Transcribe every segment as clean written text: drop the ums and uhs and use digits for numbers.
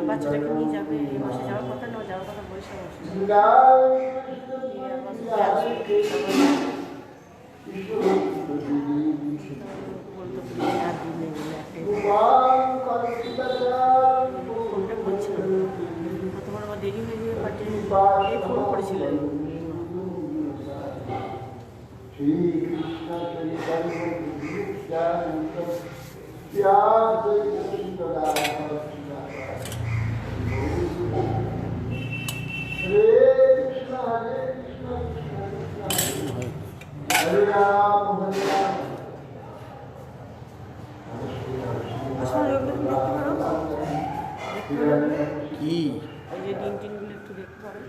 বাচ্চাটাকে নিয়ে যাবে, এই মাসে যাওয়ার কথা না, যাওয়ার কথা বলছে ফোনটা করছিল, তোমার আবার দেরি হয়ে যাবে, পাঠিয়ে ফোন করেছিলেন। কি ওই যে ডিম টিনগুলো একটু দেখতে পারো,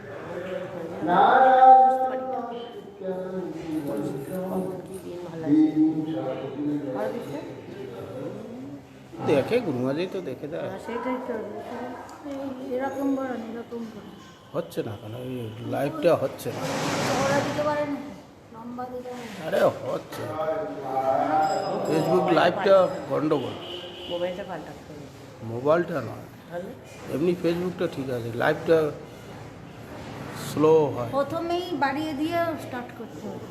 দেখে গুরু মাঝেই তো দেখে দেয়। সেটাই তো, এরকম বলেন এরকম হচ্ছে না কেন, এই লাইভটা হচ্ছে না। দিতে পারেন, লম্বা দিতে আরে হচ্ছে ফেসবুক লাইভটা গন্ডগোল। মোবাইলটা পাল্টাতে হবে। মোবাইলটা নয়, এমনি ফেসবুকটা ঠিক আছে, লাইভটা স্লো হয়। প্রথমেই বাড়িয়ে দিয়ে স্টার্ট করতে হবে,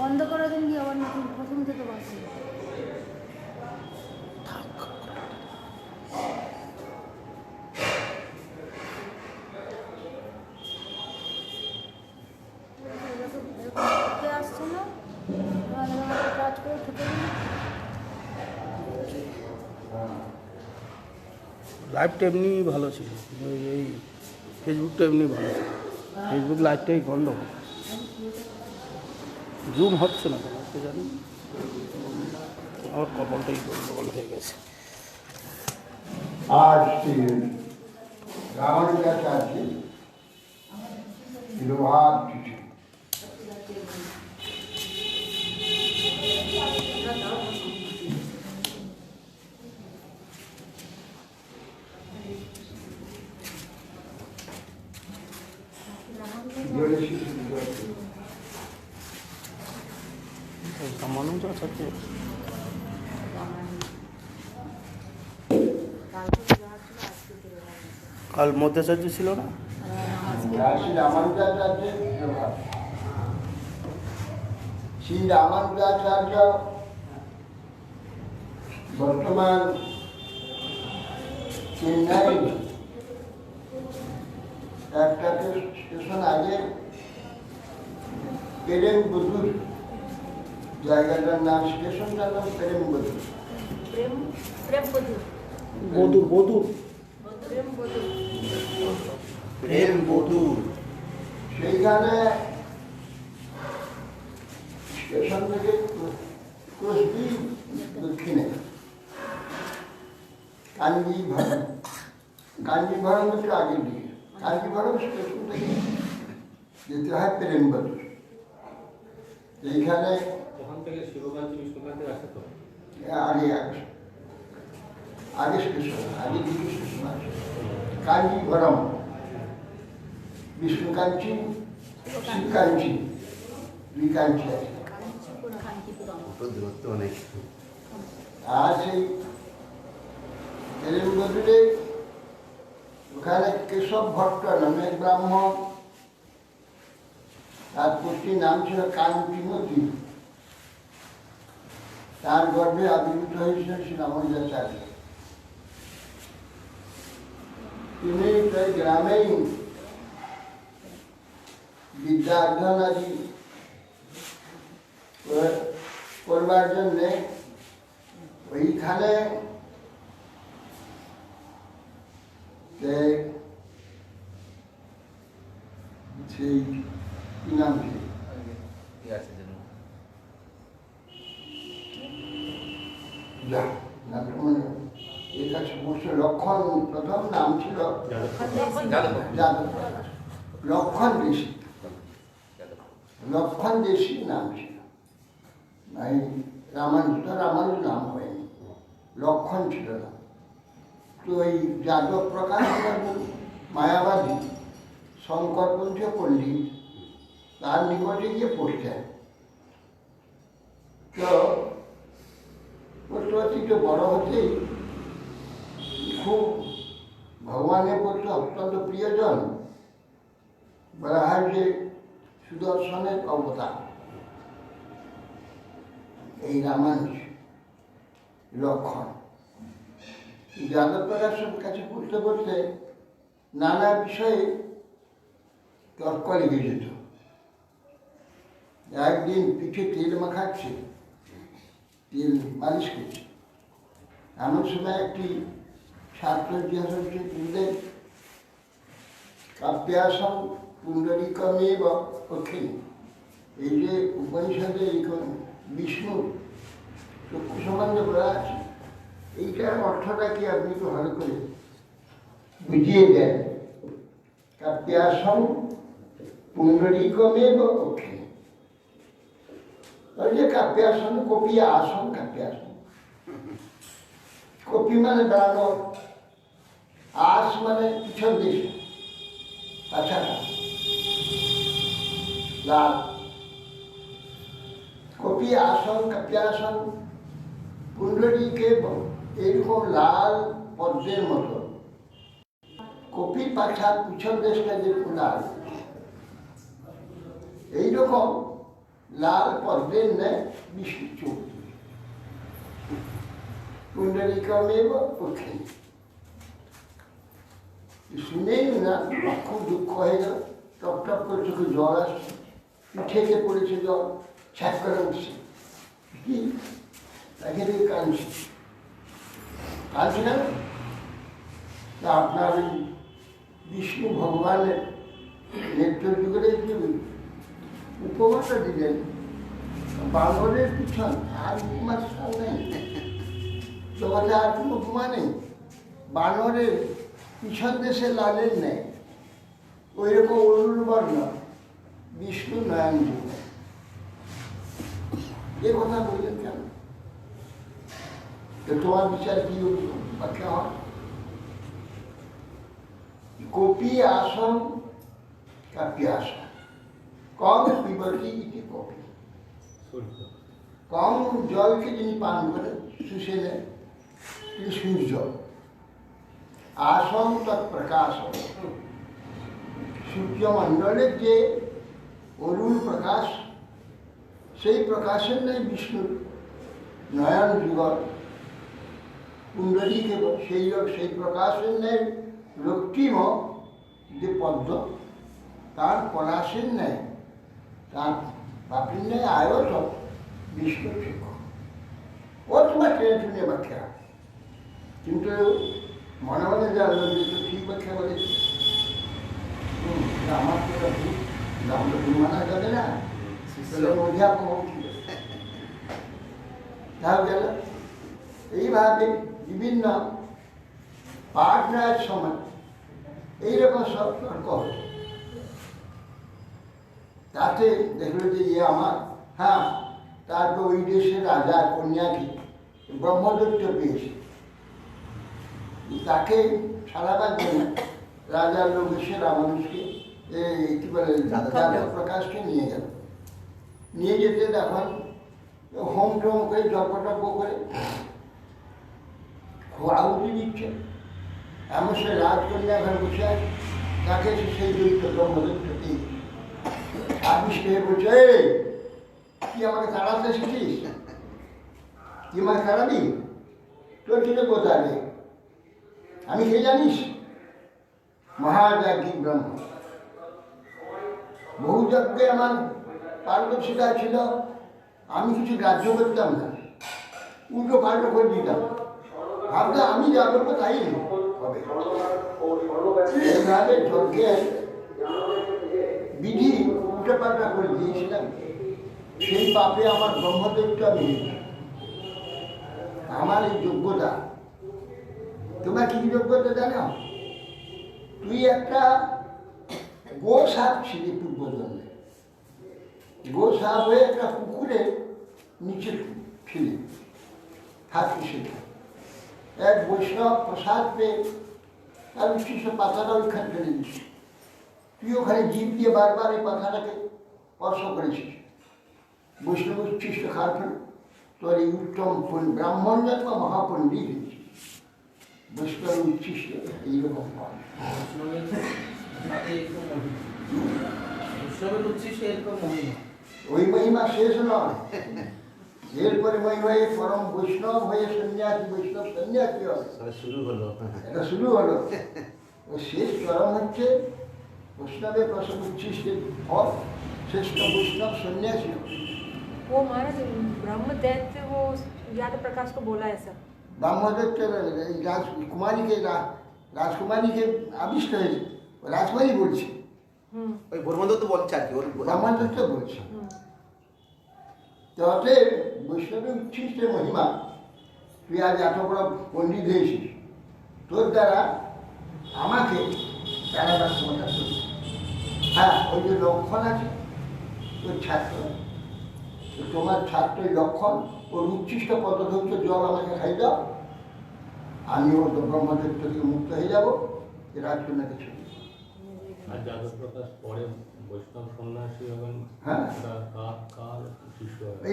বন্ধ করে দিন দিয়ে আবার নতুন প্রথম থেকে বাড়ছে। আসছে না, কাজ করে ঠকে লাইভটা এমনি ভালো ছিল, এই ফেসবুকটা এমনি ভালো ছিল, ফেসবুক লাইভটাই গন্ডগোল, জুম হচ্ছে না কেন কে জানি, আমার কপালটাই গন্ডগোল হয়ে গেছে। আজ রামানুজাচার্য লোহার চিঠি। রামানুজাচার্য কাল মধ্যাচার্য ছিল না, শ্রী রামানুজাচার্য বর্তমান চেন্নাই একটা স্টেশন আগে পেরেমবুদুর, জায়গাটার নাম, স্টেশনটার নাম পেরেমবুদুর। বধুর বধুর প্রেম বধুর, সেইখানে স্টেশন থেকে কুচবি দক্ষিণে কাঞ্জিভরম একটু আগের দিকে, কাঞ্জিভরম স্টেশন থেকে যেতে হয় প্রেমবধূর। এইখানে আগে স্টেশন, আগে দিকে স্টেশন আছে কাঞ্জিভরম, বিষ্ণুকাঞ্চি, শিবকাঞ্চি, দুই কাঞ্চি আছে। আর সেই প্রেমবধূরে ওখানে কেশব ভট্ট নামে এক ব্রাহ্মণ, তার পুত্রীর নাম ছিল কান্তিমতী, তার গর্ভে আবির্ভূত হয়েছিল শ্রী রামানুজাচার্য। তিনি প্রায় গ্রামেই বিদ্যা অধ্যয়ন আদি করবার জন্যে ওইখানে সেই কি নাম কি লক্ষণ, প্রথম নাম ছিল লক্ষণ দেশী, লক্ষণ দেশী নাম ছিল, রামানুজ নাম হয়নি, লক্ষণ ছিল না। তো ওই যাদব প্রকাশ মায়াবাদী শঙ্করপন্থী পণ্ডিত তার নিকটে গিয়ে পড়তেন। তো পড়তে বড় হতেই খুব ভগবানের প্রতি অত্যন্ত প্রিয়জন, বলা হয় যে সুদর্শনের অবতার এই রামানুজ লক্ষণ। যাদব প্রকাশের কাছে পড়তে পড়তে নানা বিষয়ে তর্ক লেগে যেত। একদিন পিঠে তেল মাখাচ্ছে, তেল মালিশ করছে, এমন সময় একটি ছাত্র জিজ্ঞাসা করছে, কাব্যাসম পুণ্ডরিকমেব অখিল, এই যে উপনিষদে বিষ্ণুর চক্ষু সম্বন্ধে বলা আছে, এইটার অর্থটা কি আপনি একটু ভালো করে বুঝিয়ে দেন। কাব্যাসম পুণ্ডরিকমেব অখিল, ওই যে কাব্যাসন, কপি আসন, কাব্যাসন, কপি মানে দাঁড়ানো, আস মানে পিছন দিকে, আচ্ছা লাল, কপি আসন, কাপ্যাসন, পুণ্ডরীকে এইরকম লাল পদ্মের মতো, কপির পাছার পিছন দেশটা যে লাল, এইরকম লাল পদ্মের নেয় বিষ্ণু চোখ, পুণ্ডরীকমেব অখিল। শুনেই না খুব দুঃখ হয়ে গেল, টপ টপ করে চোখে জল আসছে, পিঠে পড়েছে জল, ছ্যাক করে উঠছে, কি তাকে দিয়ে কাঁদছে, কাঁদছে না আপনার ওই বিষ্ণু ভগবানের নেতৃত্বে যে উপমাটা দিলেন, বানরের পিছন, আর উপমার নেই জগতে, আর কোনো উপমা নেই। বানরের পিছন দেশে লালের নেই, ওই রকম অরুণ বর্ণ বিষ্ণু নয়ন যুগ। এ কথা বললেন কেন? তো তোমার বিচার কি ব্যাখ্যা হয়? কপি আসন কাপ্যাসন, কম পিবতি ইতি কপি, কম জলকে যিনি পান করেন শুষে নেন তিনি সূর্য। আসন তৎপ্রকাশ, সূর্যমণ্ডলের যে অরুণ প্রকাশ, সেই প্রকাশের নেই বিষ্ণুর নয়ন যুগল, পুণ্ডরীকে সেই প্রকাশের নেই রক্তিম যে পদ্ম, তার পলাশের নেই, তার বাপির নেই আয়তন বিষ্ণুর ঠিক। ও তোমার টেনে টুনে ব্যাখ্যা, কিন্তু মনে মনে জানলো যে তো ঠিক ব্যাখ্যা বলেছি, আমার তো ঠিক আমরা মানা যাবে না, অধ্যাপক তাও গেল। এইভাবে বিভিন্ন পাঠ নেওয়ার সময় এইরকম সব তর্ক হতো। তাতে দেখলো যে ইয়ে আমার, হ্যাঁ তারপর ওই দেশের রাজা কন্যাকে ব্রহ্মদত্ত পেয়েছে, তাকে ছাড়াবার জন্য রাজার লোক এসে রামানুজকে কি বলে যাদব প্রকাশকে নিয়ে গেল। নিয়ে যেতে তখন হোম টোম করে জপ টপ করে আহুতি দিচ্ছে, এমন সে রাজকন্যা ঘরে বসে আছে, তাকে সেই দৈত্য ব্রহ্মদত্তকে আবিষ্ট হয়ে বলছে, কি আমাকে তাড়াতে এসেছিস? কি আমাকে তাড়াবি? তোর কিনে কোথায়? আমি কে জানিস? মহাযাজ্ঞিক ব্রহ্ম, বহু যজ্ঞে আমার পারদর্শিতা ছিল, আমি কিছু গ্রাহ্য করতাম না, উল্টো পাল্টো করে দিতাম, ভাবতাম আমি যা করবো তাই হবে। এইভাবে যজ্ঞের বিধি উল্টো পাল্টা করে দিয়েছিলাম, সেই পাপে আমার ব্রহ্মদৈত্য আমি, আমার এই যোগ্যতা। তোমার কি যোগ্যতা জানো? তুই একটা গো সাপ ছিলি পূর্বজন্মে, গো সাপ হয়ে একটা পুকুরের নিচে ছিলি, থাকবি সেটা। এক বৈষ্ণব প্রসাদ পেয়ে তার উচ্ছিষ্ট পাতাটা ওইখানে ফেলে দিচ্ছে, তুই ওখানে জীব দিয়ে বারবার এই কথাটাকে স্পর্শ করেছিস। বৈষ্ণব উচ্ছিষ্ট খাওয়ার ফলে তোর এই উত্তম ব্রাহ্মণ জন্ম মহাপণ্ডিত হয়েছে। বৈষ্ণব উচ্ছিষ্ট এইরকম ফল। ওই মহিমা শেষ নয়, এরপরে মহিমা পরম বৈষ্ণব হয়ে সন্ন্যাসী, বৈষ্ণব সন্ন্যাসী হবে, শুরু হলো। এটা শুরু হলো। শেষ চরম হচ্ছে বৈষ্ণবের প্রসব উচ্ছিষ্টের ফল, শ্রেষ্ঠ বৈষ্ণব সন্ন্यासी हो। वो महाराज ब्रह्मदैत्य वो यादव प्रकाश को बोला ऐसा। ब्रह्मदैत्य राजकुमारी के राजकुमारी के आविष्ट হয়েছে, রাজকুমারী বলছে, ওই ব্রহ্মদত্ত বলছে আর কি, ব্রহ্মদত্ত বলছে। তো অতএব বৈষ্ণবের উচ্ছিষ্টের মহিমা, তুই আজ এত বড় পণ্ডিত হয়েছিস, তোর দ্বারা আমাকে জানাবার ক্ষমতা করছে। হ্যাঁ, ওই যে লক্ষণ আছে তোর ছাত্র, তোমার ছাত্রের লক্ষণ, ওর উচ্ছিষ্ট পদধৌত জল আমাকে খাই দাও, আমি ওর ব্রহ্মদত্ত থেকে মুক্ত হয়ে যাবো, রাজকন্যাকে ছুটি। আর যাদব প্রকাশ পরে বৈষ্ণব সন্ন্যাসী হবেন। হ্যাঁ, কার শিষ্য হবেন?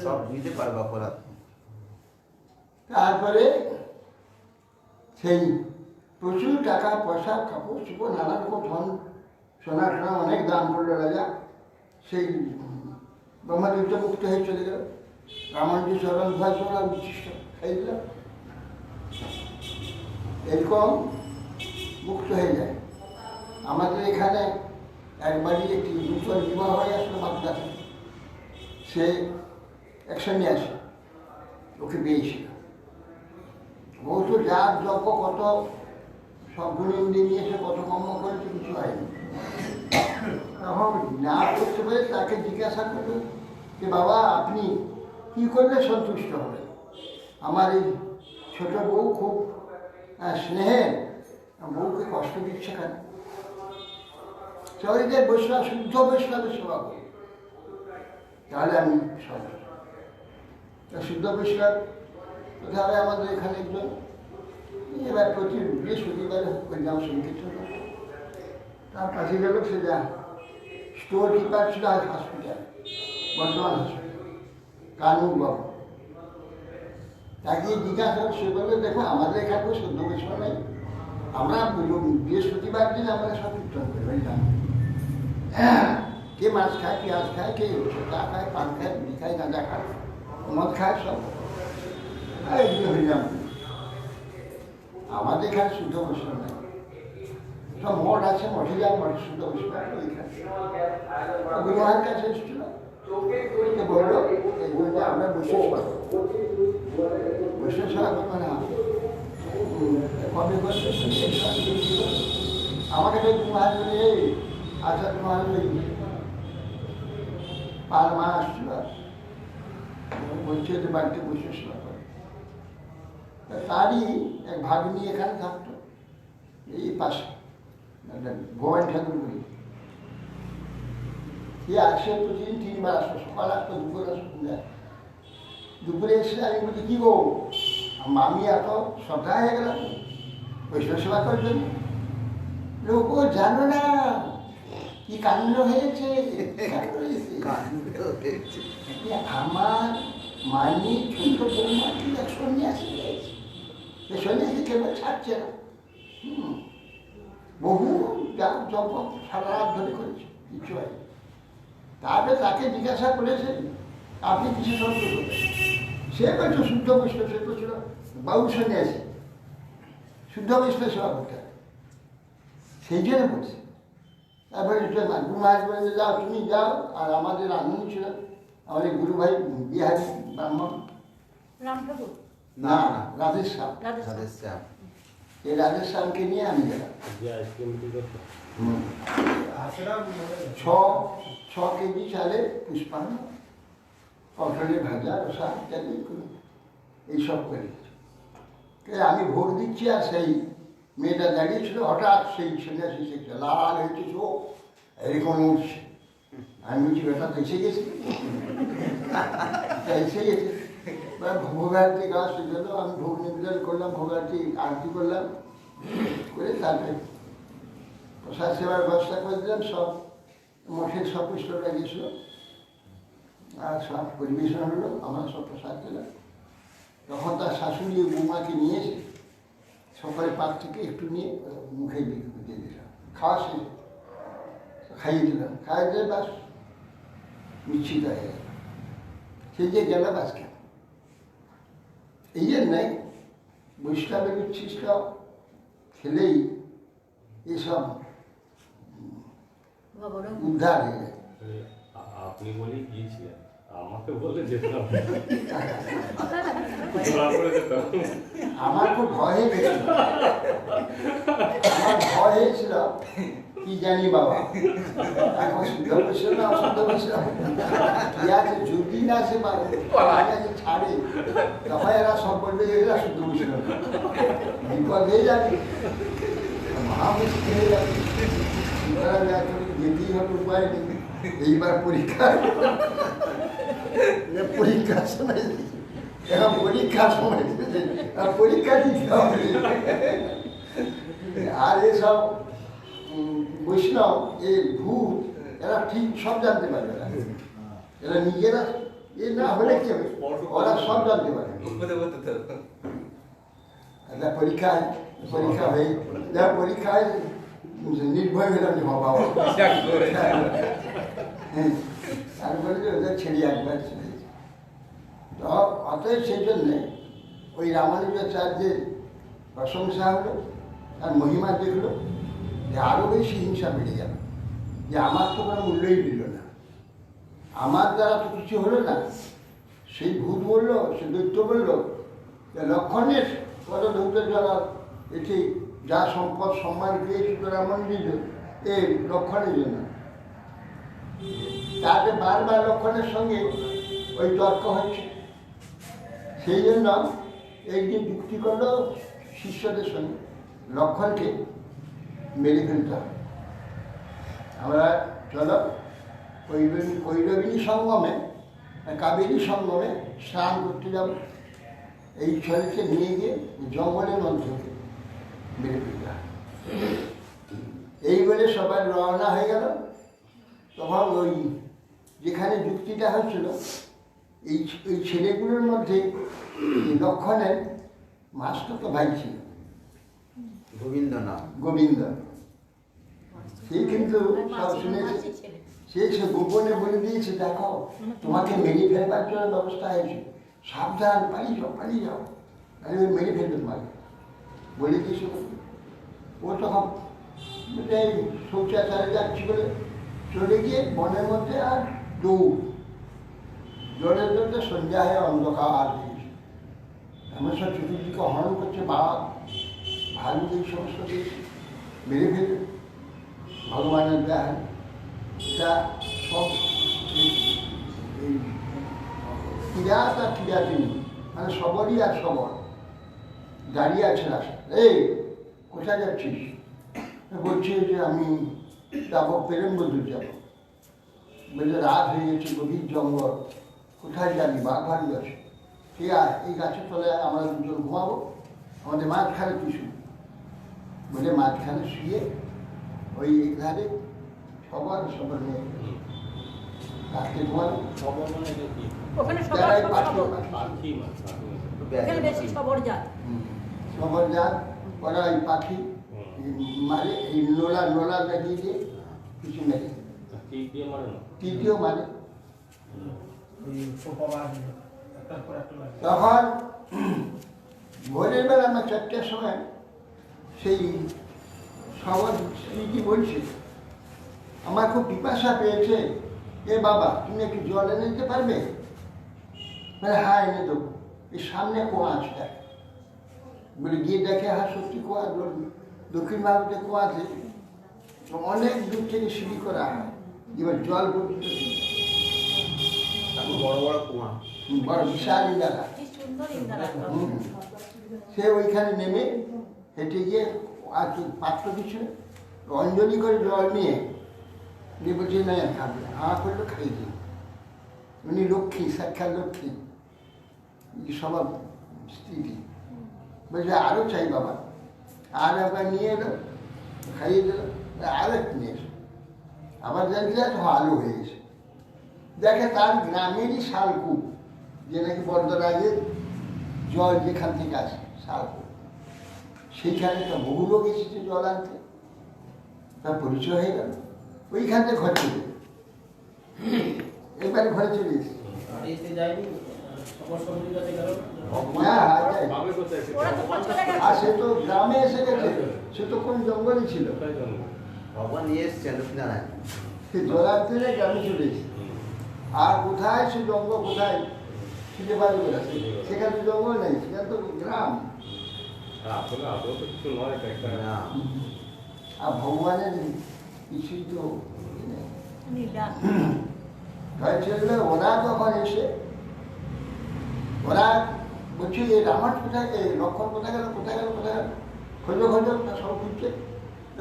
সব নিতে পারবে অপরাধ। তারপরে সেই প্রচুর টাকা পয়সা, কাপড় চোপড়, নানা রকম ধন, সোনা সোনা অনেক দান করলো রাজা। সেই ব্রহ্মদত্ত মুক্ত হয়ে চলে গেল। রামানুজ চরণ ভয় সোনা উচ্ছিষ্ট খাই দিল। এরকম মুক্ত হয়ে যায়। আমাদের এখানে একবারই একটি নূতন বিবাহ হয়ে আসলো মাদ্রাসে, সে এক সন্ন্যাসী, ওকে পেয়েছিল। ও তো যার যজ্ঞ কত সব গুণিন্দি নিয়ে এসে কত কর্ম করেছে, কিছু হয়নি। তখন না করতে পারে তাকে জিজ্ঞাসা করলো যে বাবা আপনি কী করলে সন্তুষ্ট হবেন? আমার এই ছোট বউ খুব স্নেহের, বউকে কষ্ট দিচ্ছে কেন? সবাই যে বৈষ্ণব, শুদ্ধ বৈষ্ণবের সেবা করি, তাহলে আমি সন্তুষ্ট। শুদ্ধ বৈষ্ণব তাহলে আমাদের এখানে একজন এবার প্রতি বৃহস্পতিবার হরিনাম সংকীর্তন, তার কাছে গেল, সে যা স্টোর কিপার ছিল হসপিটাল, বর্ধমান হসপিটাল, কানুন বাবু। তাকে জিজ্ঞাসা, সে বললো দেখো আমাদের এখানে তো শুদ্ধ বৈষ্ণব নেই, আমরা বৃহস্পতিবার দিন আমরা সব কীর্তন করি হরিনাম। কে মাছ খায়, পেঁয়াজ খায়, কে চা খায়, পান খায়, বিড়ি খায়, গাঁজা খায়, মদ খায়, সব হরিনাম। আমাদের এখানে শুদ্ধ বৈষ্ণব নেই, সব মঠ আছে, মঠে যাও, মঠ শুদ্ধ বৈষ্ণব ওইখানে। গুরুহার কাছে এসেছিল, বললো আমরা বৈষ্ণব সেবা করবো না, কবে করছে আমাকে তো গুরুহার বলে, আচ্ছা তোমার ওই পাল মা আসছিল, বলছে যে বাড়িতে বৈষ্ণব সেবা করে। তারই এক ভাগ্নি এখানে থাকতো, এই পাশে ভবানী ঠাকুর বলি। সে আসে প্রতিদিন 3 বার আসতো, সকাল আসতো, দুপুর আসতো, সন্ধ্যায়। দুপুরে এসে আমি বলছি কি গো, আমি এত শ্রদ্ধা হয়ে গেলাম বৈষ্ণব সেবা করার জন্য। লোক জানো না কি কাণ্ড হয়েছে, আমার মানি ছোট বৌমা কি এক সন্ন্যাসী হয়েছে, সে সন্ন্যাসী কেবল ছাড়ছে না, বহু জপ সারা রাত ধরে করেছে, কিছু হয়। তারপরে তাকে জিজ্ঞাসা করেছে আপনি কিছু সত্য করবেন? সে বলছে শুদ্ধ বৈষ্ণব, সে করছিল বাবু সন্ন্যাসী, শুদ্ধ বৈষ্ণব সেবা করতে হবে, সেই জন্য বলছে। তারপরে গুরু মহারাজ বলে যাও, তুমি যাও। আর আমাদের আনন্দ ছিল, আমাদের গুরু ভাই বিহারী ব্রাহ্মণ, রাম ঠাকুর না রাধেশ্যাম, রাধেশ্যাম, এই রাধেশ্যামকে নিয়ে আমি গেলাম। ছ কেজি চালে পুষ্পান্ন, পটলে ভাজা, রসা ইত্যাদি এইসব করে আমি ভোট দিচ্ছি। আর সেই মেয়েটা দাঁড়িয়েছিল, হঠাৎ সেই সন্ন্যাসী শিখছে লাল হয়েছে, চোখ এরকম উঠছে। আমি বলছি বেটা তো এসে গেছি, এসে গেছে। ভোগারতি গাছ জন্য আমি ভোগ নিবেদন করলাম, ভোগারতি আরতি করলাম, করে তারপরে প্রসাদ সেবার ব্যবস্থা করে দিলাম, সব মঠের সব পুষ্টরা গেছিল আর সব পরিবেশন হলো, আমরা সব প্রসাদ দিলাম। তখন তার শাশুড়ি বৌমাকে নিয়ে এসে সকালে পাক থেকে একটু নিয়ে মুখে দিয়ে দিলাম, খাওয়া শেষে খাইয়ে দিলাম, খাইয়ে দিয়ে বাস নিশ্চিত হয়ে গেল। সেই যে গেল আজকে এই জন্যই বৈষ্ণবের উচ্ছিষ্ট খেলেই এসব উদ্ধার হয়ে যায়। আপনি বলেই গিয়েছিলেন, আমাকে বলে যেতাম। আমার খুব ভয় হয়েছিল, আমার ভয় হয়েছিল কি জানি বাবা, এখন শুদ্ধ বৈষ্ণব না অশুদ্ধ বৈষ্ণব কি আছে, যদি না সে ছাড়ে তখন এরা সব বলবে এরা শুদ্ধ বৈষ্ণব, বিপদ হয়ে যাবে, মহা মুশকিল হয়ে যাবে। যেতেই হবে, উপায় নেই। এইবার পরীক্ষার সময় এখন পরীক্ষার সময় পরীক্ষা দিতে হবে। আর এসব বৈষ্ণব এই ভূত এরা ঠিক সব জানতে পারবে না, এরা নিজেরা এ না হলে কি হবে, ওরা সব জানতে পারে। পরীক্ষায় পরীক্ষা হয়ে যা পরীক্ষায় নির্ভয় হলাম যে বাবা তারপরে যে ওদের ছেড়ে একবার ছেড়ে তো অতএব সেই জন্যে ওই রামানুজাচার্যের প্রশংসা হলো, তার মহিমা দেখলো, যে আরও বেশি হিংসা বেড়ে গেল, যে আমার তো কোনো মূল্যই দিল না, আমার দ্বারা তো কিছু হলো না। সেই ভূত বললো, সে দৈত্য বললো যে লক্ষণের কত দৈত্য যারা এটি যা সম্পদ সম্মান পেয়েছি তো রামানুজ এই লক্ষণের জন্য। তাতে বারবার লক্ষণের সঙ্গে ওই তর্ক হচ্ছে, সেই জন্য এই যে যুক্তি করলো শিষ্যদের সঙ্গে, লক্ষণকে মেরে ফেলতে হবে। আমরা চলো কৈরবিনী সঙ্গমে, কাবেরী সঙ্গমে স্নান করতে যাব, এই ছেলেকে নিয়ে গিয়ে জঙ্গলের মধ্যে মেরে ফেলতে হবে। এই বলে সবাই রওনা হয়ে গেল। তখন ওই যেখানে যুক্তিটা হচ্ছিল, এই ছেলেগুলোর মধ্যে লক্ষণের মাস্টার ভাই ছিল গোবিন্দ নাম, গোবিন্দ। সে কিন্তু সব শুনেছে, সে গোপনে বলে দিয়েছে, দেখো তোমাকে মেরে ফেলবার জন্য ব্যবস্থা হয়েছে, সাবধান, পালিয়ে যাও পালিয়ে যাও, আরে ওই মেরে ফেলবে তোমাকে বলে দিয়েছে। ও তখন শৌচাচারে যাচ্ছি বলে চলে গিয়ে বনের মধ্যে আর দৌড়, জলের জন্য সন্ধ্যা হয়ে অন্ধকার দিয়েছে, এমন সব চতুর্দিকে হরণ করছে, বাঘ ভালু এই সমস্ত দিয়েছে, মেরে ফেলে ভগবানের দেয়। এটা সব এই কিরাত আর কিরাতিনী, মানে সবরই আর সবর দাঁড়িয়ে আছে রাস্তা। এই কোথায় যাচ্ছিস? বলছে যে আমি যাবো পেরেমবদুর যাব। বলছে রাত হয়ে গেছে, গভীর জঙ্গল, কোথায় যাবি? বাঘ আছে, ঠিক আছে এই গাছের তলায় আমরা দুজন ঘুমাবো, আমাদের মাঝখানে তুই শুবি। বলে মাঝখানে শুয়ে ওই ধারে সবার সবার নিয়ে রাত্রে ঘুমাবো। খবর মানে এটা কি? ওখানে যারা এই সবার খবর। পাখি মাছ, এখানে বেশি খবর যায়। সবার যান ওরা ওই পাখি মারে, এই নোলা লাগিয়ে দিয়ে কিছু মেরে, কি দিয়ে মারে না? তৃতীয় মারে। তখন ভোরের বেলা আমার 4টার সময় সেই সবার স্ত্রীটি বলছে, আমার খুব পিপাসা পেয়েছে, এ বাবা তুমি একটু জল এনে দিতে পারবে? মানে হ্যাঁ এনে দেবো, এই সামনে কুয়া আছে দেখ। বলে গিয়ে দেখে হ্যাঁ সত্যি কুয়া, দক্ষিণ ভারতে কুয়া আছে, অনেক দূর থেকে সিঁড়ি করা হয়, এবার জল পর্যন্ত বড় বড় কুয়া, বড় বিশাল ইন্দারা। কি সুন্দর ইন্দারা। সে ওইখানে নেমে হেঁটে গিয়ে আর পাত্র কিছু অঞ্জলি করে জল নিয়ে বলছে না খাবে, হাঁ করলে খাই দিই। উনি লক্ষ্মী, সাক্ষাৎ লক্ষ্মী সবার স্ত্রীটি। বলছে আরও চাই বাবা, আর একবার নিয়ে এলো, খাইয়ে দিল, আরেক নিয়ে এসো। আবার দেখলে তো আলু হয়ে গেছে। দেখে তার গ্রামেরই শালকূপ, যে নাকি বর্ধরাজের জল যেখান থেকে আসে শালকূপ, সেইখানে তো বহু লোক এসেছে জল আনতে। তার পরিচয় হয়ে গেল, ওইখান থেকে ঘর চলে গেল। এবারে ঘরে চলে এসেছে। হ্যাঁ, যাই। বাবা কোথায় ওরা তো খোঁজ করে গেছে। আর সে তো গ্রামে এসে গেছে, সে তো কোন জঙ্গলই ছিল। কোথায় জন্ম? ভগবান নিয়ে এসছেন জানায়। সে জল আনতে যায় গ্রামে চলে এসেছে। আর কোথায় সে জঙ্গল, কোথায় খুঁজে পাবে বেড়াচ্ছে, সেখানে তো জঙ্গল নেই, সেখানে তো গ্রাম। আসলে আদৌ তো কিছু নয়, এটা একটা না, আর ভগবানের কিছুই তো নেই। নিদান। ঘরে চললে ওরা তখন এসে ওরা বলছে এই রামাট কোথায়, এই লক্ষণ কোথায় গেল, কোথায় গেল, কোথায় গেল, খোঁজো খোঁজো, তা সব খুঁজছে,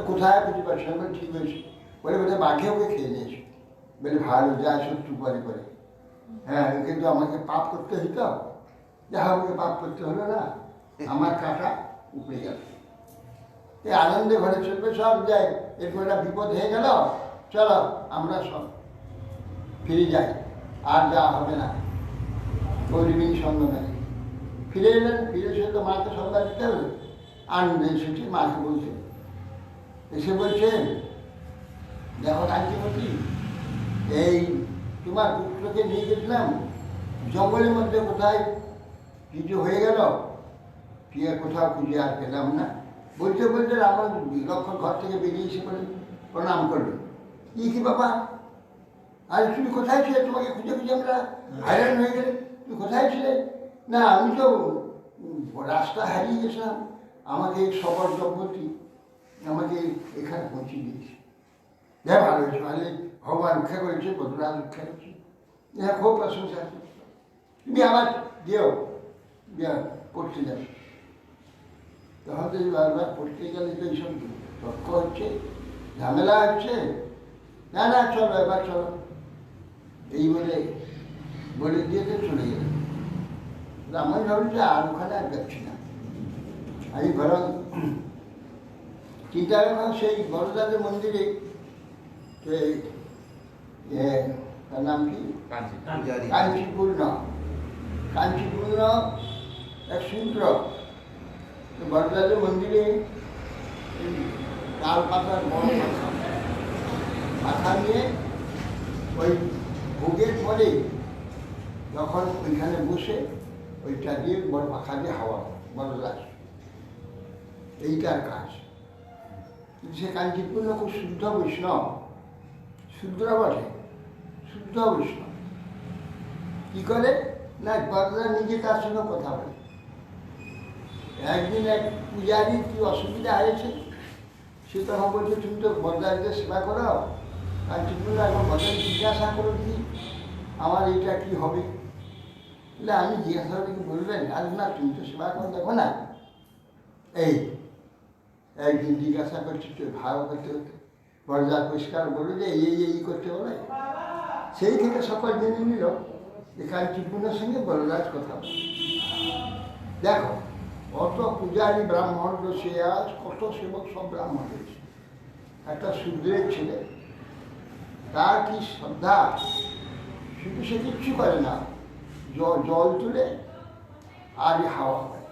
কোথায় খুঁজে পাচ্ছে না। ঠিক হয়েছে, বলে বোধহয় বাঘে ওকে খেয়ে নিয়েছে। বলে ভালো, যা শত্রু পরে করে। হ্যাঁ, কিন্তু আমাকে পাপ করতে হইতো, যা আমাকে পাপ করতে হলো না, আমার কাটা উপড়ে গেল। এই আনন্দে ঘরে চলবে, সব যায়। এরপর একটা বিপদ হয়ে গেল, চলো আমরা সব ফিরে যাই, আর যা হবে না। গৌরীবিনী সঙ্গ নেয়, ফিরে এলেন। ফিরে এসে তো মাকে সংজ্ঞা দিতে হবে। আনন্দে এসেছে, মাকে বলছে, এসে বলছেন, দেখো কাঞ্চিমতি, এই তোমার পুত্রকে নিয়ে গেছিলাম জঙ্গলের মধ্যে, কোথায় কিছু হয়ে গেল, গিয়ে কোথাও খুঁজে আর পেলাম না। বলতে বলতে আমার লক্ষণ ঘর থেকে বেরিয়ে এসে বলে প্রণাম করলো। কি বাবা, আর তুমি কোথায় ছিলে? তোমাকে খুঁজে খুঁজে আমরা হায়রান হয়ে গেলে। তুমি কোথায় ছিলে? না, আমি তো রাস্তা হারিয়ে গেছিলাম, আমাকে সবর দম্পতি আমাকে এখানে পৌঁছে দিয়েছে। যা ভালো হয়েছে, ভালো, ভগবান রক্ষা করেছে, বদরাজ রক্ষা করেছে, হ্যাঁ, খুব প্রশংসা আছে। তুমি আবার যেও, পড়তে যাবে। তখন তো বারবার পড়তে গেলে তো এইসব তর্ক হচ্ছে, ঝামেলা হচ্ছে। না না, চলো এবার চলো, এই বলে দিয়েতে চলে গেলেন। আমি ভাবছি যে আর ওখানে আর যাচ্ছি না, আমি বরং চিন্তা করলাম সেই বড়দাদের মন্দিরে, তার নাম কি, কাঞ্চিপূর্ণ, কাঞ্চিপূর্ণ এক সূত্র, বড়দাদের মন্দিরে তাল পাতার বড় মাথা নিয়ে ওই ভোগের পরে যখন ওইখানে বসে ওইটা দিয়ে বড় পাখা দিয়ে হাওয়া বড়দাস, এইটার কাজ। সে কাঞ্চিপূর্ণ খুব শুদ্ধ বৈষ্ণব, শুদ্ধ বটে, শুদ্ধ বৈষ্ণব। কি করে না, বড়দা নিজে তার সঙ্গে কথা বলে। একদিন এক পূজারীর কি অসুবিধা হয়েছে, সে তখন বলছে, তুমি তো বড়দাদের সেবা করো, কাঞ্চিপূর্ণ এখন বড়দাকে জিজ্ঞাসা করে দিই আমার এইটা কি হবে। বলে আমি জিজ্ঞাসা করে কি বলবেন, আজ না তুমি তো সেবা করো, দেখো না। এই একদিন জিজ্ঞাসা করছি, তো ভালো করতে হতে বড়দা পরিষ্কার বললো যে এই করতে বলে। সেই থেকে সকল জেনে নিল যে কাঞ্চিপূর্ণের সঙ্গে বড়দাস কথা বলে। দেখো, অত পূজারী ব্রাহ্মণ সে আজ কত সেবক, সব ব্রাহ্মণ হয়েছে। একটা শূদ্রের ছেলে, তার কি শ্রদ্ধা, শুধু সে কিচ্ছু করে না, জল তুলে আর হাওয়া করে।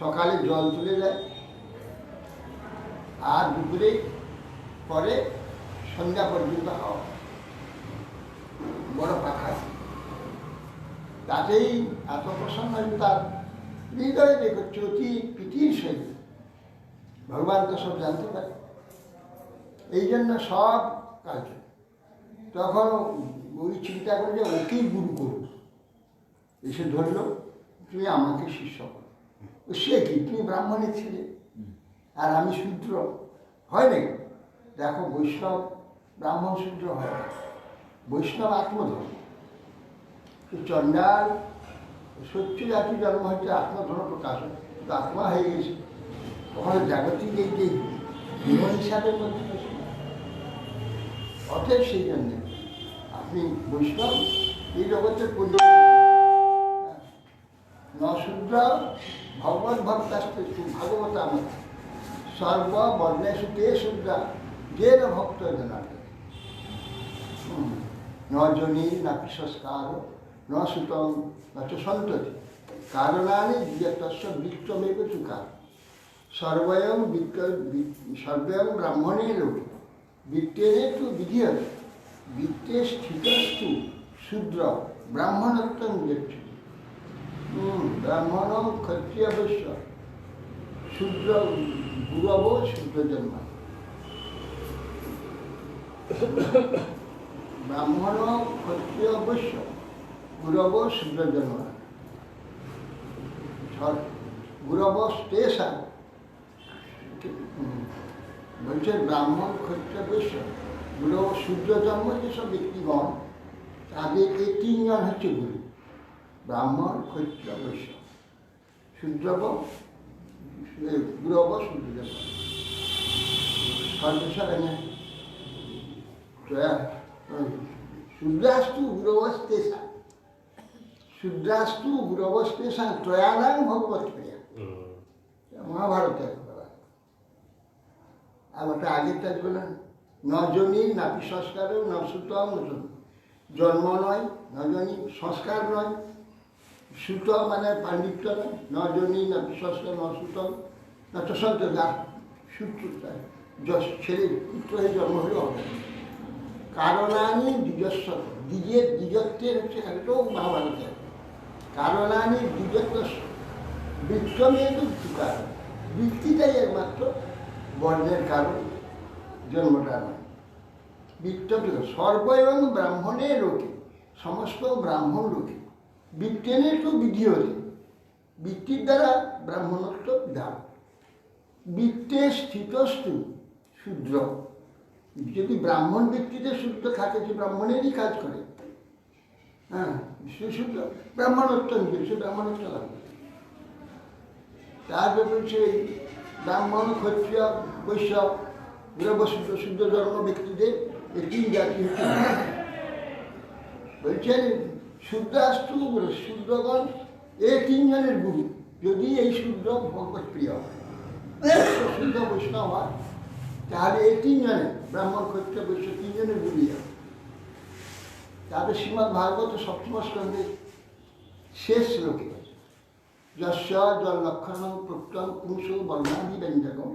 সকালে জল তুলে দেয়, আর দুপুরে পরে সন্ধ্যা পর্যন্ত হাওয়া, বড় পাখা। তাতেই এত প্রসন্ন হয়েছে, তার হৃদয় দেখছে অতি প্রীতির সহিত। ভগবান তো সব জানতে পারে, এই জন্য সব কাজ। তখন ওই চিন্তা করে যে ওকেই গুরু করুন, এসে ধরল, তুমি আমাকে শিষ্য করো। সে কি, তুমি ব্রাহ্মণের ছেলে আর আমি শূদ্র, হয় নাকি? দেখো, বৈষ্ণব ব্রাহ্মণ শূদ্র হয় না, বৈষ্ণব আত্মধর্ম। চণ্ডাল সত্যি জাতি জন্ম হচ্ছে আত্মধর্ম প্রকাশ, কিন্তু আত্মা হয়ে গেছে। ওখানে জাগতিক এই যে জীবন হিসাবের মধ্যে, অতএব সেই জন্যে আপনি বৈষ্ণব, এই জগতের নশূদ্র ভগবত ভক্তাস্তে ভাগবত আমার সর্ববর্ণেষু তে শুদ্ধা যেন ভক্ত জনার্দন। ন জনি নাপি সংস্কার ন সুতং ন চ সন্ততি কারণানি যতস্য বিত্তমেব চুকার সর্বয়ং সর্বয়ং ব্রাহ্মণে লোকে বিত্তেনে তু বিধীয়তে বিত্তে স্থিতস্তু শূদ্র ব্রাহ্মণত্বং গচ্ছতি। ব্রাহ্মণ ক্ষত্রিয় বৈশ্য শূদ্র গুরব শূদ্র জন্ম। ব্রাহ্মণ ক্ষত্রিয় বৈশ্য গুরব শূদ্র জন্ম। গুরব তেষা বলছে ব্রাহ্মণ ক্ষত্রিয় বৈশ্য গুরব শূদ্র জন্ম যেসব ব্যক্তিগণ তাদের এই তিনজন হচ্ছে গুরু। ব্রাহ্মণ ক্ষত্রিয় বৈশ্য শূদ্রব গুরব শূদ্র জন্ম। শূদ্রাস্তু গুরবস্তেষা শূদ্রাস্তু গুরবস্তেষা ত্রয়ানাং ভগবত প্রিয়া। মহাভারতের আর ওটা আগেরটা বললেন ন জনি নাপি সংস্কারও ন সুতম জন্ম নয়, ন জনি সংস্কার নয়, সুত মানে পাণ্ডিত্য নয়, ন জনি নাপি সংস্কার ন সুতম ন তো সন্ত যার সূত্র ছেলে পুত্র হয়ে জন্ম হলেও হবে। কারণানি দ্বিজস্ব দ্বিজত্বের হচ্ছে একটাও মহাভারতে কারণানি দ্বিজত্ব বৃত্তমে কারণ বৃত্তিটাই একমাত্র বর্ণের কারণ, জন্মটা নয়। বৃত্ত সর্ব এবং ব্রাহ্মণের লোকে সমস্ত ব্রাহ্মণ লোকে বৃত্তেনে তো বিধি হতে বৃত্তির দ্বারা ব্রাহ্মণত্ব বিধান। বৃত্তে স্থিতস্তু শূদ্র যদি ব্রাহ্মণ বৃত্তিতে শুদ্ধ থাকে যে ব্রাহ্মণেরই কাজ করে, হ্যাঁ সে শুদ্ধ ব্রাহ্মণত্ব নিবে, সে ব্রাহ্মণত্ব লাগবে। তারপরে বলছে ব্রাহ্মণ ক্ষত্রিয় বৈশ্য গুরবশুদ্ধ শুদ্ধ ধর্ম ব্যক্তিদের এই তিন জাতি হচ্ছে। বলছেন শুদ্ধাস্তু শুদ্ধগণ এই তিনজনের গুরু যদি এই শুদ্ধ ভগবত প্রিয় হয়, শুদ্ধ বৈষ্ণব হয়, তাহলে এই তিনজনের ব্রাহ্মণ ক্ষত্রিয় বৈশ্য তিনজনের গুরুই হবে। তাদের শ্রীমদ্ ভাগবত সপ্তম স্কন্ধের শেষ শ্লোকে যস্য জল লক্ষণং প্রত্যং পুংস বর্ণাদি ব্যঞ্জকম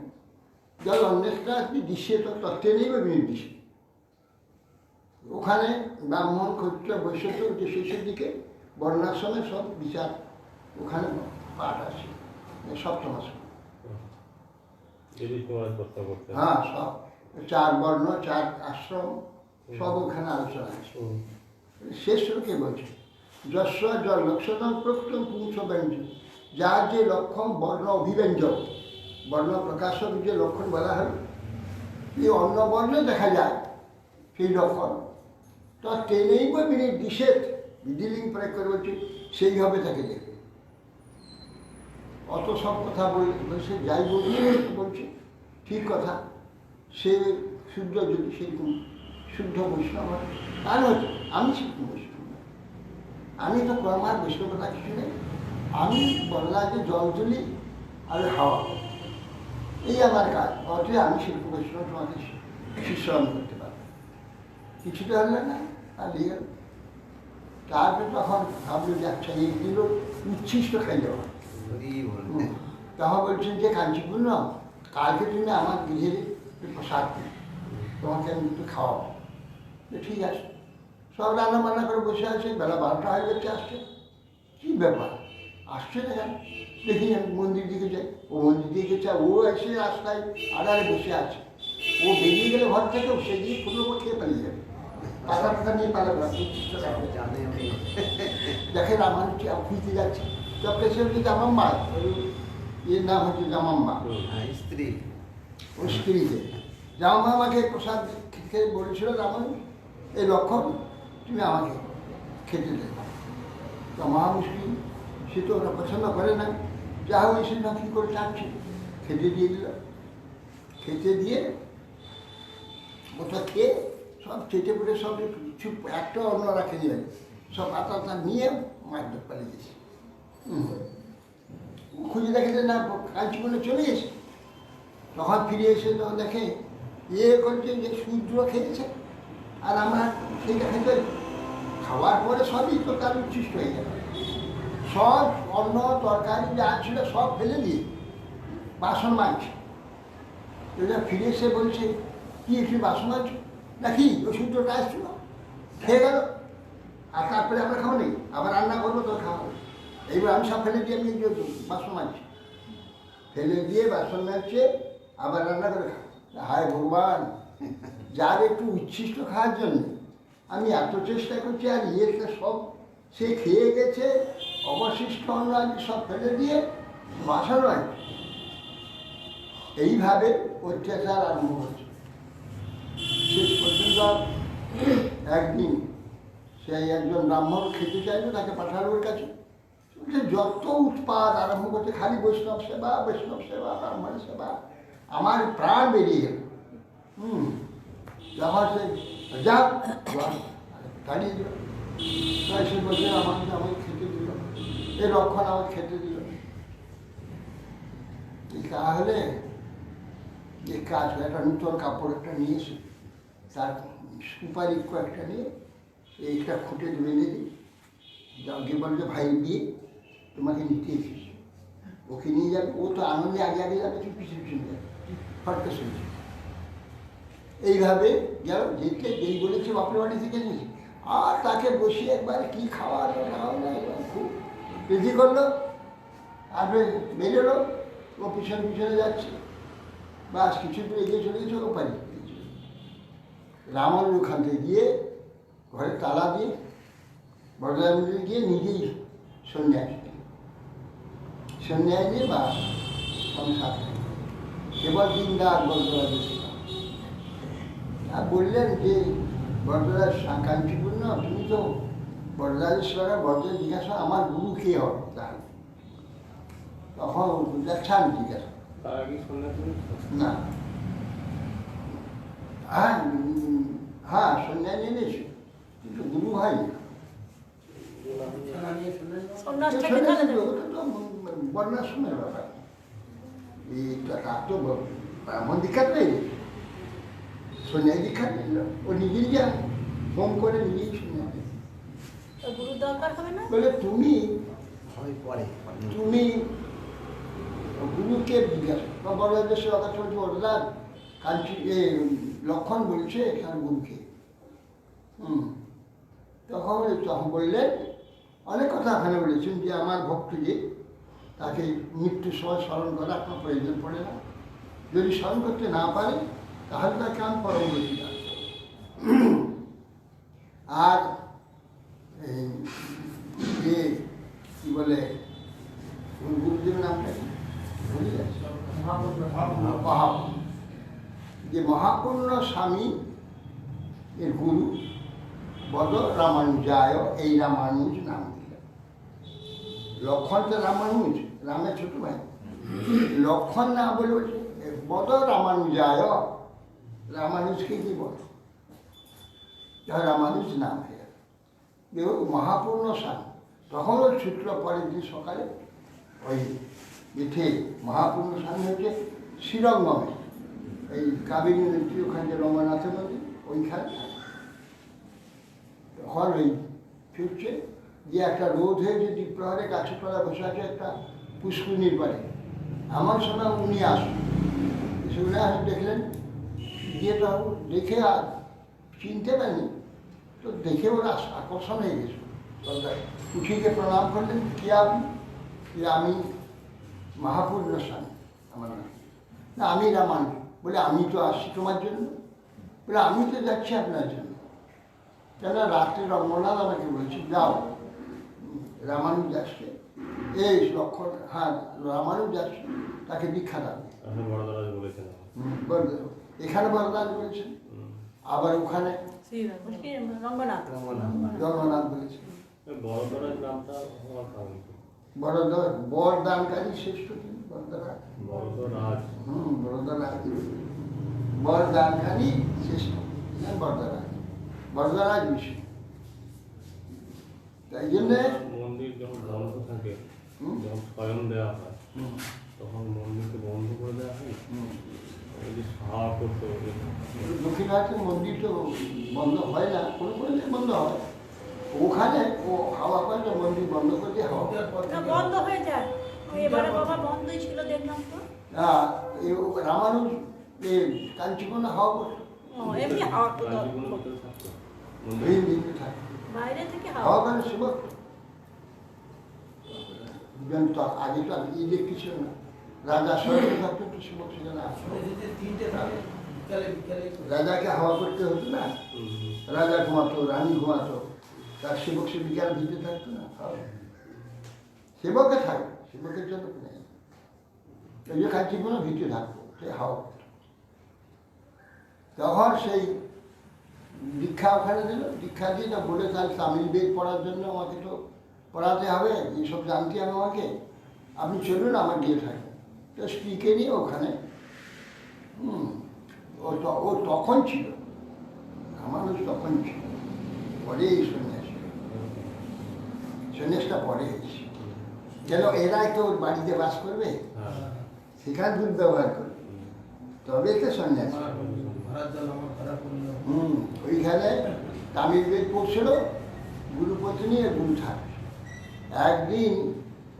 জল অন্বেষণাস্তি দৃশ্যেত তত্ত্বেনৈব বিনির্দিষ্ট। ওখানে ব্রাহ্মণ ক্ষত্রিয় বৈশ্য যে শেষের দিকে বর্ণাশ্রমে সব বিচার ওখানে পাঠ আছে সপ্তম আশ্রম। হ্যাঁ সব চার বর্ণ চার আশ্রম সব ওখানে আলোচনা আছে। শেষ শ্লোকে বলছে যস্য জল লক্ষণং প্রত্যং পুংস ব্যঞ্জন যার যে লক্ষণ বর্ণ অভিব্যঞ্জক বর্ণ প্রকাশক যে লক্ষণ বলা হয় এই অন্য বর্ণে দেখা যায় সেই লক্ষণ তো টেনেইব বিনির্দিশেত বিধিলিং প্রয়োগ করে বলছে সেইভাবে তাকে দেখবে। অত সব কথা বলছে যাই বলছে ঠিক কথা, সে শুদ্ধ যদি সেরকম শুদ্ধ বৈষ্ণব হয় তাহলে হচ্ছে আমি সেরকম বৈষ্ণব না, আমি তো কর্মার বৈষ্ণবতা কিছু নেই, আমি বল্লাকে জল তুলি আর হাওয়া এই আমার কাজ, অথচ আমি শিল্প বৈষ্ণব তোমাকে শিষ্য আমি করতে পারবো কিছুটা হলে না আর দিয়ে গেল। তারপরে তখন ভাবলো যে আচ্ছা এইগুলো উচ্ছিষ্ট খাই যাওয়া। তখন বলছেন যে কাঞ্চিপূর্ণ কালকে তুমি আমার গৃহের একটু প্রসাদ দিই, তোমাকে আমি একটু খাওয়াবো। ঠিক আছে, সব রান্না বান্না করে বসে আছে, বেলা 12টা হয়ে যাচ্ছে, আসছে কী ব্যাপার আসছে না কেন দেখি আমি মন্দির দিকে যাই, ও মন্দির দিকে গেছে, ও এসে রাস্তায় আড়ালে বসে আছে, ও বেরিয়ে গেলে ঘর থেকে সে গিয়ে কোনো খেয়ে পালিয়ে যাবে, পাতা পাতা নিয়ে পালাবে দেখেন আমার হচ্ছে খুঁজতে যাচ্ছে তবে সে হচ্ছে জামাম্মা, এর নাম হচ্ছে জামাম্মা স্ত্রী, ও স্ত্রীকে জামাম্মা আমাকে প্রসাদ খেয়ে বলেছিল রামন এই লক্ষণ তুমি আমাকে খেতে দেবে। তো মহা মুশকিল, সে তো ওরা পছন্দ করে না, যা হোক এসে না কী করে চাচ্ছি খেতে দিয়ে দিল। খেতে দিয়ে ওটা খেয়ে সব চেটে পুটে সব কিছু একটা অন্য রাখে দিয়ে সব পাতা নিয়ে মাছ পালিয়ে গেছে। খুঁজে দেখে যে না কাঞ্চিপুরে চলে গেছে, তখন ফিরে এসে যখন দেখে করছে যে সূর্য খেয়েছে আর আমরা সেইটা খেতে খাওয়ার পরে সবই তো তার উচ্ছিষ্ট হয়ে গেল, সব অন্ন তরকারি যা ছিল সব ফেলে দিয়ে বাসন মাজছে। এবার ফিরে এসে বলছে কি একটু বাসন মাজছো নাকি, ওই সূর্যটা আসছিল খেয়ে গেল, আর তারপরে আমরা খাবো নেই, আবার রান্না করবো তো খাওয়া। এইবার আমি সব ফেলে দিয়ে আমি বাসন মাজছি, ফেলে দিয়ে বাসন মাজছে আবার রান্না করে খাবো। হায় ভগবান, যার একটু উচ্ছিষ্ট খাওয়ার জন্য আমি এত চেষ্টা করছি, আর ইয়েটা সব সে খেয়ে গেছে, অবশিষ্ট অন্ন আজকে সব ফেলে দিয়ে বাসন মাজছে। এইভাবে অত্যাচার আরম্ভ হচ্ছে। শেষ পর্যন্ত একদিন সেই একজন ব্রাহ্মণ খেতে চাইলো, তাকে পাঠালো ওর কাছে। যত উৎপাদ আরম্ভ করছে, খালি বৈষ্ণব সেবা, ব্রাহ্মণ সেবা, আমার প্রাণ বেরিয়ে গেল। যখন সে যা তাড়িয়ে দিল, তাই সে বলছে আমাকে খেতে দিল, এই রক্ষণ আমাকে খেতে দিল। তাহলে যে কাজ, একটা নূতন কাপড় একটা নিয়ে এসে তার সুপারি কয়েকটা নিয়ে এইটা খুঁটে বেঁধে দিই, যাকে বলছে ভাই দিয়ে তোমাকে নিতে এসেছি, ওকে নিয়ে যাবে। ও তো আনন্দে আগে আগে যাবে, তুই পিছনে পিছনে যাবে, ফটকা শুনছে। এইভাবে গেল, যেতে যেই বলেছে বাপের বাড়ি থেকে নিয়েছে, আর তাকে বসিয়ে একবার কী খাওয়া না খুব রেডি করলো, আর বেরোলো, ও পিছনে পিছনে যাচ্ছে। বাস কিছু দূর এগিয়ে চলে গেছে, ও পারি রামন ওখান থেকে গিয়ে ঘরে তালা দিয়ে বড়দার মন্দিরে গিয়ে নিজেই সন্ন্যাস দিয়ে বা সংসার কেবল দিনদার বরদরাজ আর বললেন যে বরদরাজ কাঞ্চিপূর্ণ, তুমি তো বরদারেশ্বরা বরদার জিজ্ঞাসা আমার গুরু কে হবে, তাহলে তখন ছাড় জিজ্ঞাসা না, হ্যাঁ সন্ন্যাস এনেছে কিন্তু গুরু হয়নি। বর্ণাশ্রমের ব্যাপার, তার তো ব্রাহ্মণ দীক্ষা পেয়ে গেছে, সন্ন্যাস দীক্ষা নিল, ও নিজেই যা হোম করে নিজেই সন্ন্যাস বলে তুমি গুরুকে জিজ্ঞাসা। বড়দের সে কথা চলছে, বড়দার কাঞ্চি লক্ষণ বলছে এখানে গুরুকে। তখন বললেন অনেক কথা এখানে বলেছেন যে আমার ভক্ত যে তাকে মৃত্যুর সময় স্মরণ করার কোনো প্রয়োজন পড়ে না, যদি স্মরণ করতে না পারে তাহলে তাকে আমি পরবর্তী দান। আর যে কী বলে গুরুদেবের নামটা কি ভুলে যাচ্ছে, যে মহাপূর্ণ স্বামী এর গুরু বদ রামানুজায়, এই রামানুজ নাম দিলেন। লক্ষণ তো রামানুজ, রামের ছোট ভাই, লক্ষণ না বলে বলছে বদ রামানুজায়, রামানুজকে কি বল, রামানুজ নাম হয়ে গেল। মহাপূর্ণ স্বামী। তখন ওর সূত্র পরের দিন সকালে ওই এঠে মহাপূর্ণ স্বামী হচ্ছে শ্রীরঙ্গমে, এই কাবেরী নদী ওখানে যে রঙ্গনাথের মন্দির ওইখানে তখন ওই ফিরছে যে একটা রোদ হয়েছে, দ্বীপ্রহরে গাছের তলায় বসে আছে একটা পুষ্করিণীর পাড়ে। আমার সময় উনি আসুন, উনি আসুন দেখলেন, গিয়ে তো দেখে আর চিনতে পারেনি, তো দেখে ওরা আকর্ষণ হয়ে গেছে। উঠিকে প্রণাম করলেন, কি আপনি? আমি মহাপূর্ণ স্বামী, আমার নাম। না আমি রামানুজ। বলে আমি তো আসছি তোমার জন্য। বলে আমি তো যাচ্ছি আপনার জন্য, কেন রাত্রে রঙ্গনাথ আমাকে বলছি যাও, রামানুজ আসছে, এই লক্ষণ, হ্যাঁ রামানুজ আসছে, তাকে দীক্ষা দাও। এখানে বরদান বলেছেন, আবার ওখানে রঙ্গনাথ বলেছেন। বরদানকারী শ্রেষ্ঠ তিনি বরদরাজ। বরদরাজ বরদানকারী শ্রেষ্ঠ বরদরাজ, বরদরাজ বিষ্ণু। তাই জন্য মন্দির যখন বন্ধ থাকে, যখন স্বয়ং দেওয়া হয়, তখন মন্দিরকে বন্ধ করে দেওয়া হয়। এই যে হাওয়া করতো দক্ষিণাথের মন্দির তো বন্ধ হয় না, কোনো কোনো বন্ধ হয়। ওখানে ও হাওয়া করে তো মন্দির বন্ধ করে দিয়ে হাওয়া করে। না, বন্ধ হয়ে যায়। এবারে বাবা বন্ধই ছিল দেখলাম তো। এই রামানুজ কাঞ্চিপনা হাওয়া করতো, এমনি হাওয়া তো কাঞ্চিপুরম ভিতরে থাকতো মন্দির। এই দিকে থাকে বাইরে থেকে হাওয়া হাওয়া। করে শিবক। তো আগে তো ইলেকট্রিক ছিল না, রাজা সরকার থাকতো তো শিবক ছিল না। রাজাকে হাওয়া করতে হতো না, রাজা ঘুমাতো, রানী ঘুমাতো, তার সেবক সেবিকার ভিতরে থাকতো না। সেবকে থাকে, সেবকের জন্য নেই। এই যে কাঞ্চিপুরম ভিতরে থাকতো, সে হাওয়া করতো। তখন সেই দীক্ষা ওখানে দিল, দীক্ষা দিয়ে না বলে তার তামিল বেদ পড়ার জন্য আমাকে তো পড়াতে হবে, এইসব জানতে হবে আমাকে, আপনি চলুন আমার গিয়ে থাকবেন। তো স্ত্রীকে নিয়ে ওখানে ও তখন ছিল, মানুষ তখন ছিল, পরে এই সন্ন্যাসটা পরে হয়েছে। যেন এরাই তো ওর বাড়িতে বাস করবে, সেখানে দুর্ব্যবহার করবে, তবে তো সন্ন্যাস। ওইখানে তামিল বেদ পড়ছিল, গুরুপত্নী আর গুরু ঠাকুর। একদিন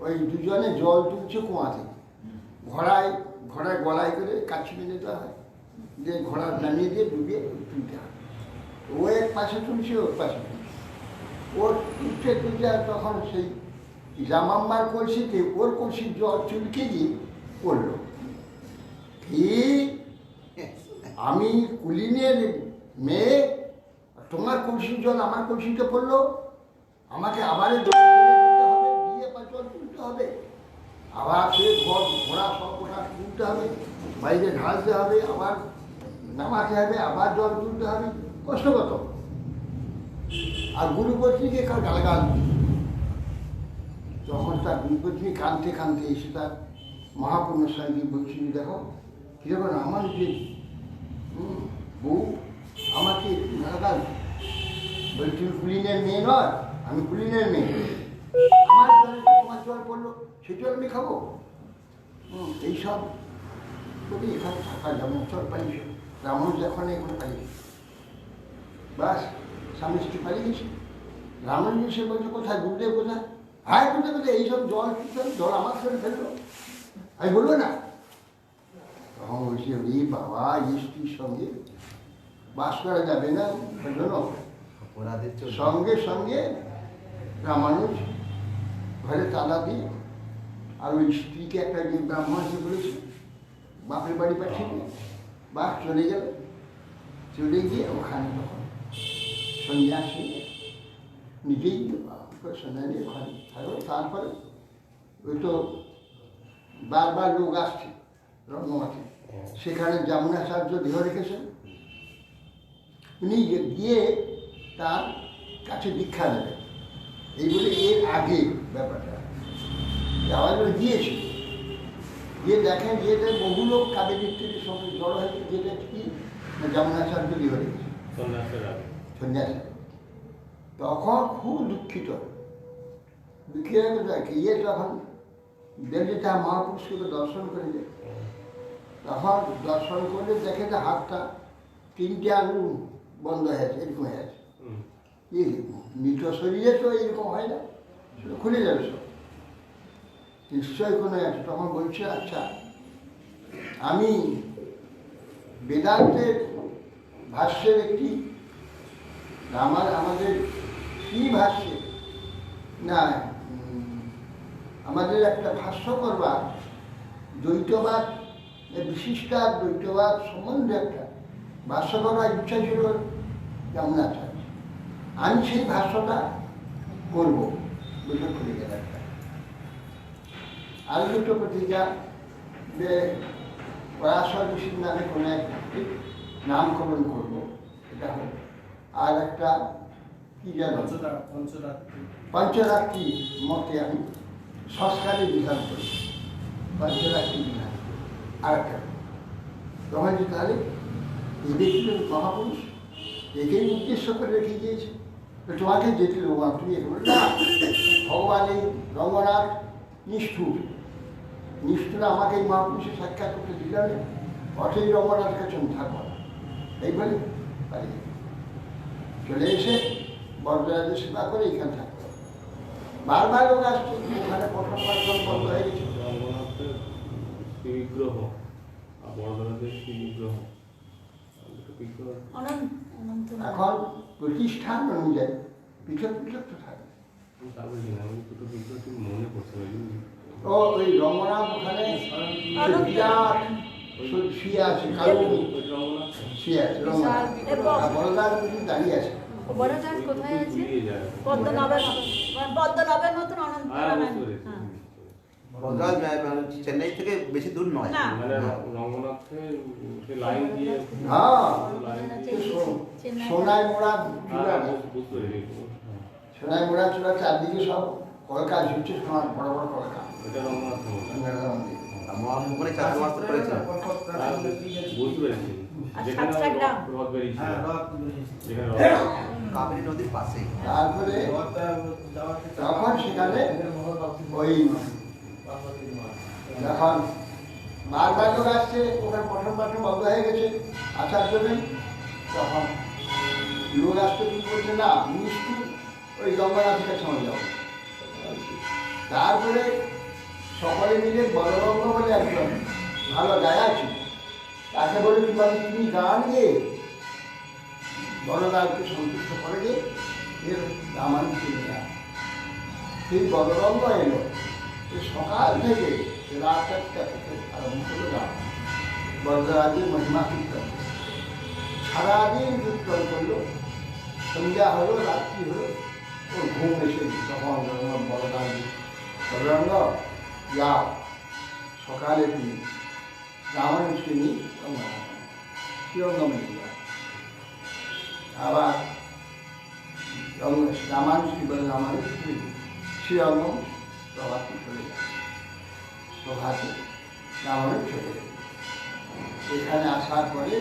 ওই দুজনে জল তুলছে কুয়া থেকে, ঘোড়ায় গলায় করে কাছি বেঁধে দেওয়া হয়, যে ঘোড়া নামিয়ে দিয়ে ডুবিয়ে তুলতে হয়। ও এক পাশে তুলছে, ওর পাশে তুলছে, ওর তুলতে আর তখন সেই জামাম্মার কলসিতে ওর কলসির জল চুলকে গিয়ে পড়লো। কি আমি কুলিনের মেয়ে, তোমার কলসির জল আমার কলসিতে পড়লো, আমাকে আবার জল তুলতে হবে, দিয়ে জল তুলতে হবে, আবার সে ঘোড়া সব ওঠা তুলতে হবে, বাইরে ঢালতে হবে, আবার নামাতে হবে, আবার জল তুলতে হবে, কষ্ট কত। আর গুরুপত্নীকে গালাগাল। তখন তার গুরুপত্নী কাঁদতে কাঁদতে এসে তার মহাপুণ্য স্বামী বলছিল, দেখো কিরকম আমার যে বউ আমাকে গালাগাল, বলি তুমি কুলিনের মেয়ে নয়, আমি কুলিনের মেয়ে, আমার জলে তোমার জল পড়লো, সে জল আমি খাবো? এইসব বলি এখানে থাকা যেমন চল পালিয়ে রামন যখন এখানে পালিয়ে বাস স্বামী স্ত্রী পালিয়ে গেছি। রামন এসে বলছে কোথায়, গুরুদেব কোথায়? হ্যাঁ গুরুদেব কোথায়? এইসব জল জল আমার সাথে ফেললো, আমি বলবো না। তখন বলছি রে বাবা, স্ত্রীর সঙ্গে বাস করা যাবে না, সঙ্গে সঙ্গে রামানুজ ঘরে তালা দিয়ে আর ওই স্ত্রীকে একটা যে ব্রাহ্মণ সে বলেছে বাপের বাড়ি পাঠিয়ে দিয়ে বাস চলে গেল। চলে গিয়ে ওখানে তখন সন্ন্যাসী নিজেই সন্ন্যাসী ওখানে থাকলো। তারপরে ওই তো বারবার লোক আসছে রঙ্গমাতে, সেখানে যমুনাচার্য দেহ রেখেছেন, উনি গিয়ে তার কাছে দীক্ষা নেবেন। এই বলে এর আগে ব্যাপারটা আবার গিয়েছে, গিয়ে দেখেন যে বহু লোক কাবেরীর থেকে সঙ্গে জড়ো হয়েছে, যেটা কি যমুনাচার্য দেহ রেখেছে সন্ন্যাসী। তখন খুব দুঃখিত ইয়ে তখন দেখলে তার মহাপুরুষকে দর্শন করে যায়। তখন দর্শন করলে দেখে যে হাতটা 3টে আঙুল বন্ধ হয়ে আছে, এরকম হয়ে আছে। মৃত শরীরে তো এরকম হয় না, সেটা খুলে যাবে সব, নিশ্চয় কোনো আছে। তখন বলছে আচ্ছা আমি বেদান্তের ভাষ্যের একটি আমাদের কি ভাষ্যে না আমাদের একটা ভাষ্য করবার দ্বৈতবাদ, বিশিষ্টার দ্বৈতবাদ সম্বন্ধে একটা ভাষ্য করার ইচ্ছা ছিল যমুনাচার্য। আমি সেই ভাষ্যটা করবো বলে খুলে গেল একটা। আর দুটো পত্রিকা যে পরাশর ঋষির নামে কোনো এক নামকরণ করবো, এটা হল। আর একটা কি জানো পঞ্চরাত্রি মতে আমি সংস্কারের বিধান করি, পঞ্চরাত্রি বিধান। আর একটা তখন যে তাহলে এদের ছিলেন মহাপুরুষ, একেই উদ্দেশ্য করে রেখে গিয়েছে, তোমাকে যেতে দেবো না, তুমি এগুলো না। ভগবান এই রঙ্গনাথ নিষ্ঠুর, নিষ্ঠুর আমাকে এই মহাপুরুষের সাক্ষাৎ করতে দিল না, পথেই রঙ্গনাথ কাছে থাকবো না এই বলে পালিয়ে চলে এসে বরদরাজের সেবা করে এখানে থাকতো। বারবার লোক আসছে, ওখানে প্রথম পাঠন বন্ধ হয়ে গেছে। রঙ্গনাথের শ্রী বিগ্রহ আর বড়দাদের শ্রী বিগ্রহ বিগ্রহ অনন্ত এখন প্রতিষ্ঠান অনুযায়ী পৃথক পৃথক তো থাকে। তারপরে কি না আমি দুটো বিগ্রহ ঠিক মনে পড়ছে ওই তো ওই রঙ্গনাথ ওখানে বিরাট শুয়ে আছে, কালো রঙ্গনাথ শুয়ে আছে রঙ্গনাথ, আর বড়দার কিছু দাঁড়িয়ে আছে। বড়দাস কোথায় আছে? গুলিয়ে যায় পদ্মনাভের পদ্মনাভের মতন অনন্ত হ্যাঁ নারায়ণ। বুঝতে পেরেছি, হ্যাঁ। বদরাজ চেন্নাই থেকে বেশি দূর নয়। না। মানে রঙ্গনাথে সে লাইন দিয়ে হ্যাঁ, লাইন দিয়ে সোনায় মোড়া হ্যাঁ, বুঝতে পেরেছি সোনায় মোড়া চূড়া চারদিকে সব কলকা ঝুঁকছে, সোনার বড় বড় কলকা। এটা রঙ্গনাথ মহামুখনে চাষবাস করেছে। বুঝতে পেরেছি আর যেখানে সাতটা গ্রাম। রথ বেরিয়েছিল যেখানে কাবেরী নদীর পাশেই। তারপরে তখন সেখানে ওই যখন বারবার লোক আসছে, ওখানে পঠন পাঠন বন্ধ হয়ে গেছে, আসার জন্য তখন লোক আসতে কি বলছে না মিষ্টি ওই রঙ্গনাথের কাছে আমরা যাবো। তারপরে সকলে মিলে বলরঙ্গ বলে একজন ভালো গায়ক ছিল, তাকে বলে তুমি গান গিয়ে বড়দাকে সন্তুষ্ট করে দিয়ে এর রামায়ণকে নিয়ে আস। সেই বলরঙ্গ এলো, সকাল থেকে রাত 1টা থেকে আরম্ভ করে গান বরদরাজের মহিমা কীর্তন, সারাদিন কীর্তন করলো। সন্ধ্যা হলো, রাত্রি হলো, ওর ঘুম এসে তখন বলরাজ বলরঙ্গ যাও, সকালে তুমি রামায়ণকে নিয়ে শ্রীরঙ্গমে যাও। আবার রামায়ণ বলে রামায়ণ শ্রীরঙ্গম প্রভাতে চলে যায়, প্রভাতে রামায়ণ চলে যায়। এখানে আসার পরে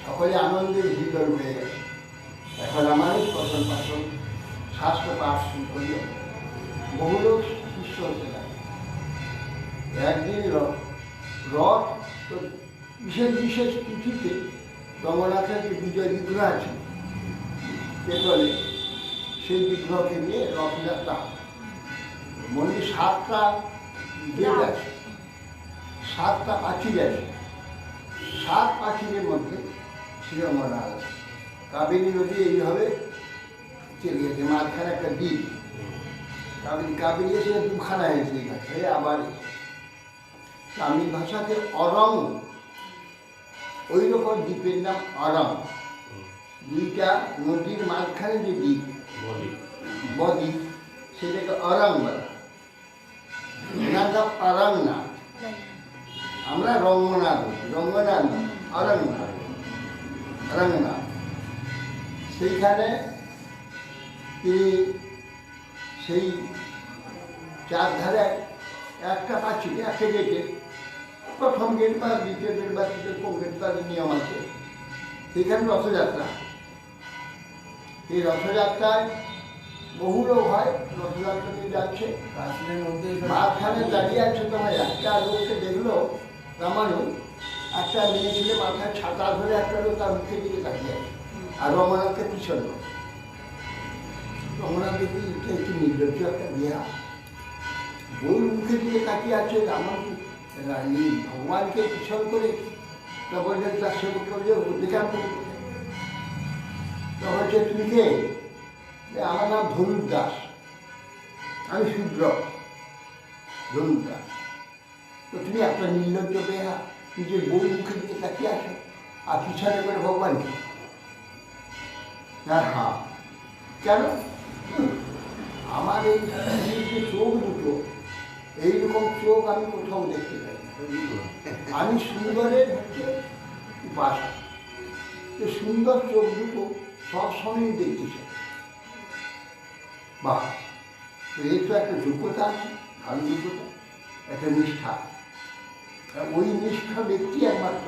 সকলে আনন্দের হৃদয় হয়ে গেছে। এখন রামায়ণ পঠন পাঠন শাস্ত্র পাঠ শুরু করল, বহু লোক শিষ্য হতে লাগে। একদিন রথ তো বিশেষ বিশেষ তিথিতে রঙ্গনাথের যে বিজয় বিগ্রহ আছে পেট্রোলে, সেই বিগ্রহকে নিয়ে রথযাত্রা মন্দির 7টা গেট আছে, 7টা পাঁচিল আছে, 7 পাঁচিলের মধ্যে শ্রীরঙ্গনাথ আছে। কাবেরী নদী এইভাবে চলে গেছে, মাঝখানে একটা দ্বীপ, কাবেরী এসে দুখানা হয়েছে এই গাছে, আবার তামিল ভাষাতে অরং, ওই রকম দ্বীপের নাম অরং। দুইটা নদীর মাঝখানে যে দ্বীপ বদ্বীপ, সেটাকে অরং বলা। এনার নাম অরংনাথ, আমরা রঙ্গনাথ বলি, রঙ্গনাথ না, অরংনাথ, অরংনাথ। সেইখানে তিনি সেই চারধারে একটা পাচ্ছিল, একটা গেটে, প্রথম গেট বা দ্বিতীয় গেট বা তৃতীয় কোন গেট তাদের নিয়ম আছে। সেখানে রথযাত্রা, এই রথযাত্রায় বহু লোক হয়, রথযাত্রা দিয়ে যাচ্ছে, মাঝখানে দাঁড়িয়ে আছে। তোমার একটা লোককে দেখলো রামায়ণ, একটা মেয়ে ছিল মাথায় ছাতা ধরে, একটা লোক তার মুখের দিকে তাকিয়ে আছে, আর রঙ্গনাথকে পিছন লোক। রঙ্গনাথ দেখি একটু নির্লজ্জ একটা বিয়া, বউর মুখের দিকে তাকিয়ে আছে, রামায়ণ ভগবানকে পিছন করে তখন তার সেবক করলে দেখে তখন হচ্ছে তুমি কে? আমার নাম ধনুর্দাস, আমি শূদ্র ধনুর্দাস। তো তুমি একটা নির্লজ্জ বেহা, নিজের বউর মুখের দিকে তাকিয়ে আছো, আর পিছনে করে ভগবানকে। হ্যাঁ, কেন? আমার এই যে চোখ দুটো, এইরকম চোখ আমি কোথাও দেখতে পাই না। আমি সুন্দরের হচ্ছে উপাসক, যে সুন্দর চোখ দুটো সবসময় দেখতে চাই। বাহ, তো এর তো একটা যোগ্যতা আছে, ভালো যোগ্যতা, একটা নিষ্ঠা। ওই নিষ্ঠা ব্যক্তি একমাত্র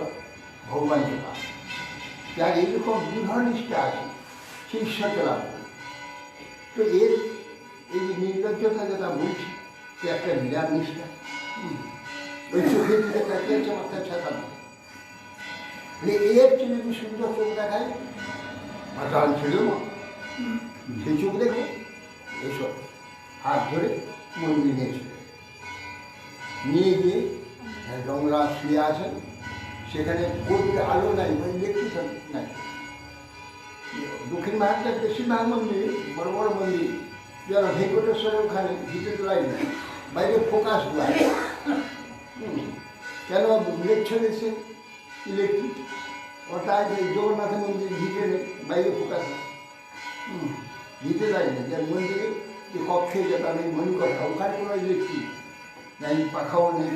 ভগবানকে পায়, যার এইরকম দৃঢ় নিষ্ঠা আছে, সে ঈশ্বরকে লাভ করে। তো এর এই যে নির্লজ্জতা যেটা বলছি, সে একটা বিরাট নিষ্ঠা। ওই চোখের দিকে তাকিয়েছে, মাথায় ছাতা না। এর চেয়ে যদি সুন্দর চোখ দেখায় মাতাল ছিল না, সেই চোখ দেখো এসব হাত ধরে মন্দির নিয়ে গিয়ে গঙ্গা শুয়ে আছেন, সেখানে গভীর আলো নাই, ইলেকট্রিক নাই। দক্ষিণ ভারতের বেশিরভাগ মন্দির, বড় বড় মন্দির, যেন ভেঙ্কটেশ্বরের ওখানে ভিতরে লাইন নাই, বাইরে ফোকাস লাইন। কেন ইলেকশন এসে ইলেকট্রিক, ওটা জগন্নাথ মন্দির ভিতরে বাইরে ফোকাস ভিতরে লাইন নেই। যার মন্দিরে যে কক্ষে যেটা নেই মণিকক্ষা, ওখানে কোনো ইলেকট্রিক নাই, পাখাও নেই,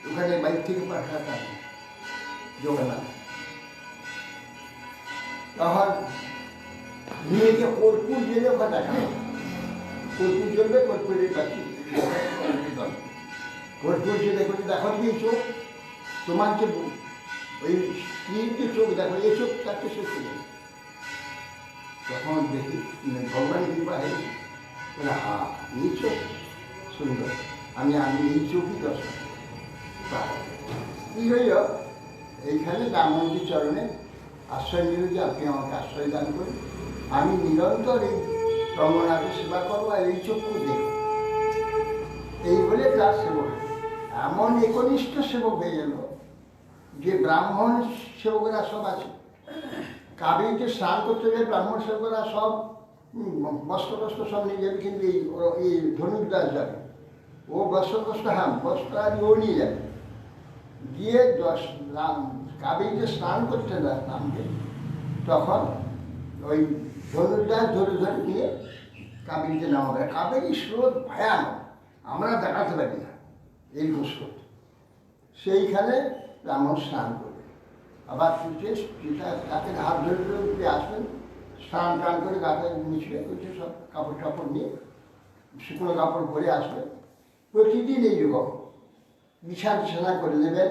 ওখানে বাইরে থেকে পাখা থাকে জগন্নাথ। তখন নিয়ে গিয়ে কর্পূর জেলে ওখানে দেখা, কর্পূর জ্বলবে, কর্পূরের কাছে কর্পূর জেলে করে দেখো দিয়ে চোখ তোমার যে ওই স্ত্রীর যে চোখ দেখো, এই চোখ চারটে শেষ করে তখন দেখি ভগবান কৃপা হয়েছে, হ্যাঁ এই চোখ সুন্দর, আমি এই চোখই দর্শন কি হইল। এইখানে রামমন্দির চরণে আশ্রয় নিল যে আপনি আমাকে আশ্রয় দান করুন, আমি নিরন্তর এই রঙ্গনাথের সেবা করবো আর এই চক্ষু দেখব। এই বলে তার সেবক এমন একনিষ্ঠ সেবক হয়ে গেল যে ব্রাহ্মণ সেবকরা সব আছে। কাবেরীতে স্নান করতে গেলে ব্রাহ্মণ সেবকরা সব বস্ত্র সব নিয়ে যাবে, কিন্তু এই ধনুর্দাস যাবে, ও বস্ত্র হ্যাঁ বস্ত্র ও নিয়ে যাবে, গিয়ে কাবেরীতে স্নান করতে নামবে, তখন ওই ধনুর্দাস ধরে ধরে নিয়ে কাবেরীতে নামাবে। কাবেরী স্রোত ভয়ানক, আমরা দেখাতে পারি না এইরকম স্রোত। সেইখানে ব্রাহ্মণ স্নান করবে, আবার তাকে হাত ধরে ধরে আসবেন, স্নান টান করে গাতে মিশবে, ওইটা সব কাপড় টাপড় নিয়ে শুকনো কাপড় পরে আসবে। প্রতিদিন এইরকম বিছানা করে দেবেন,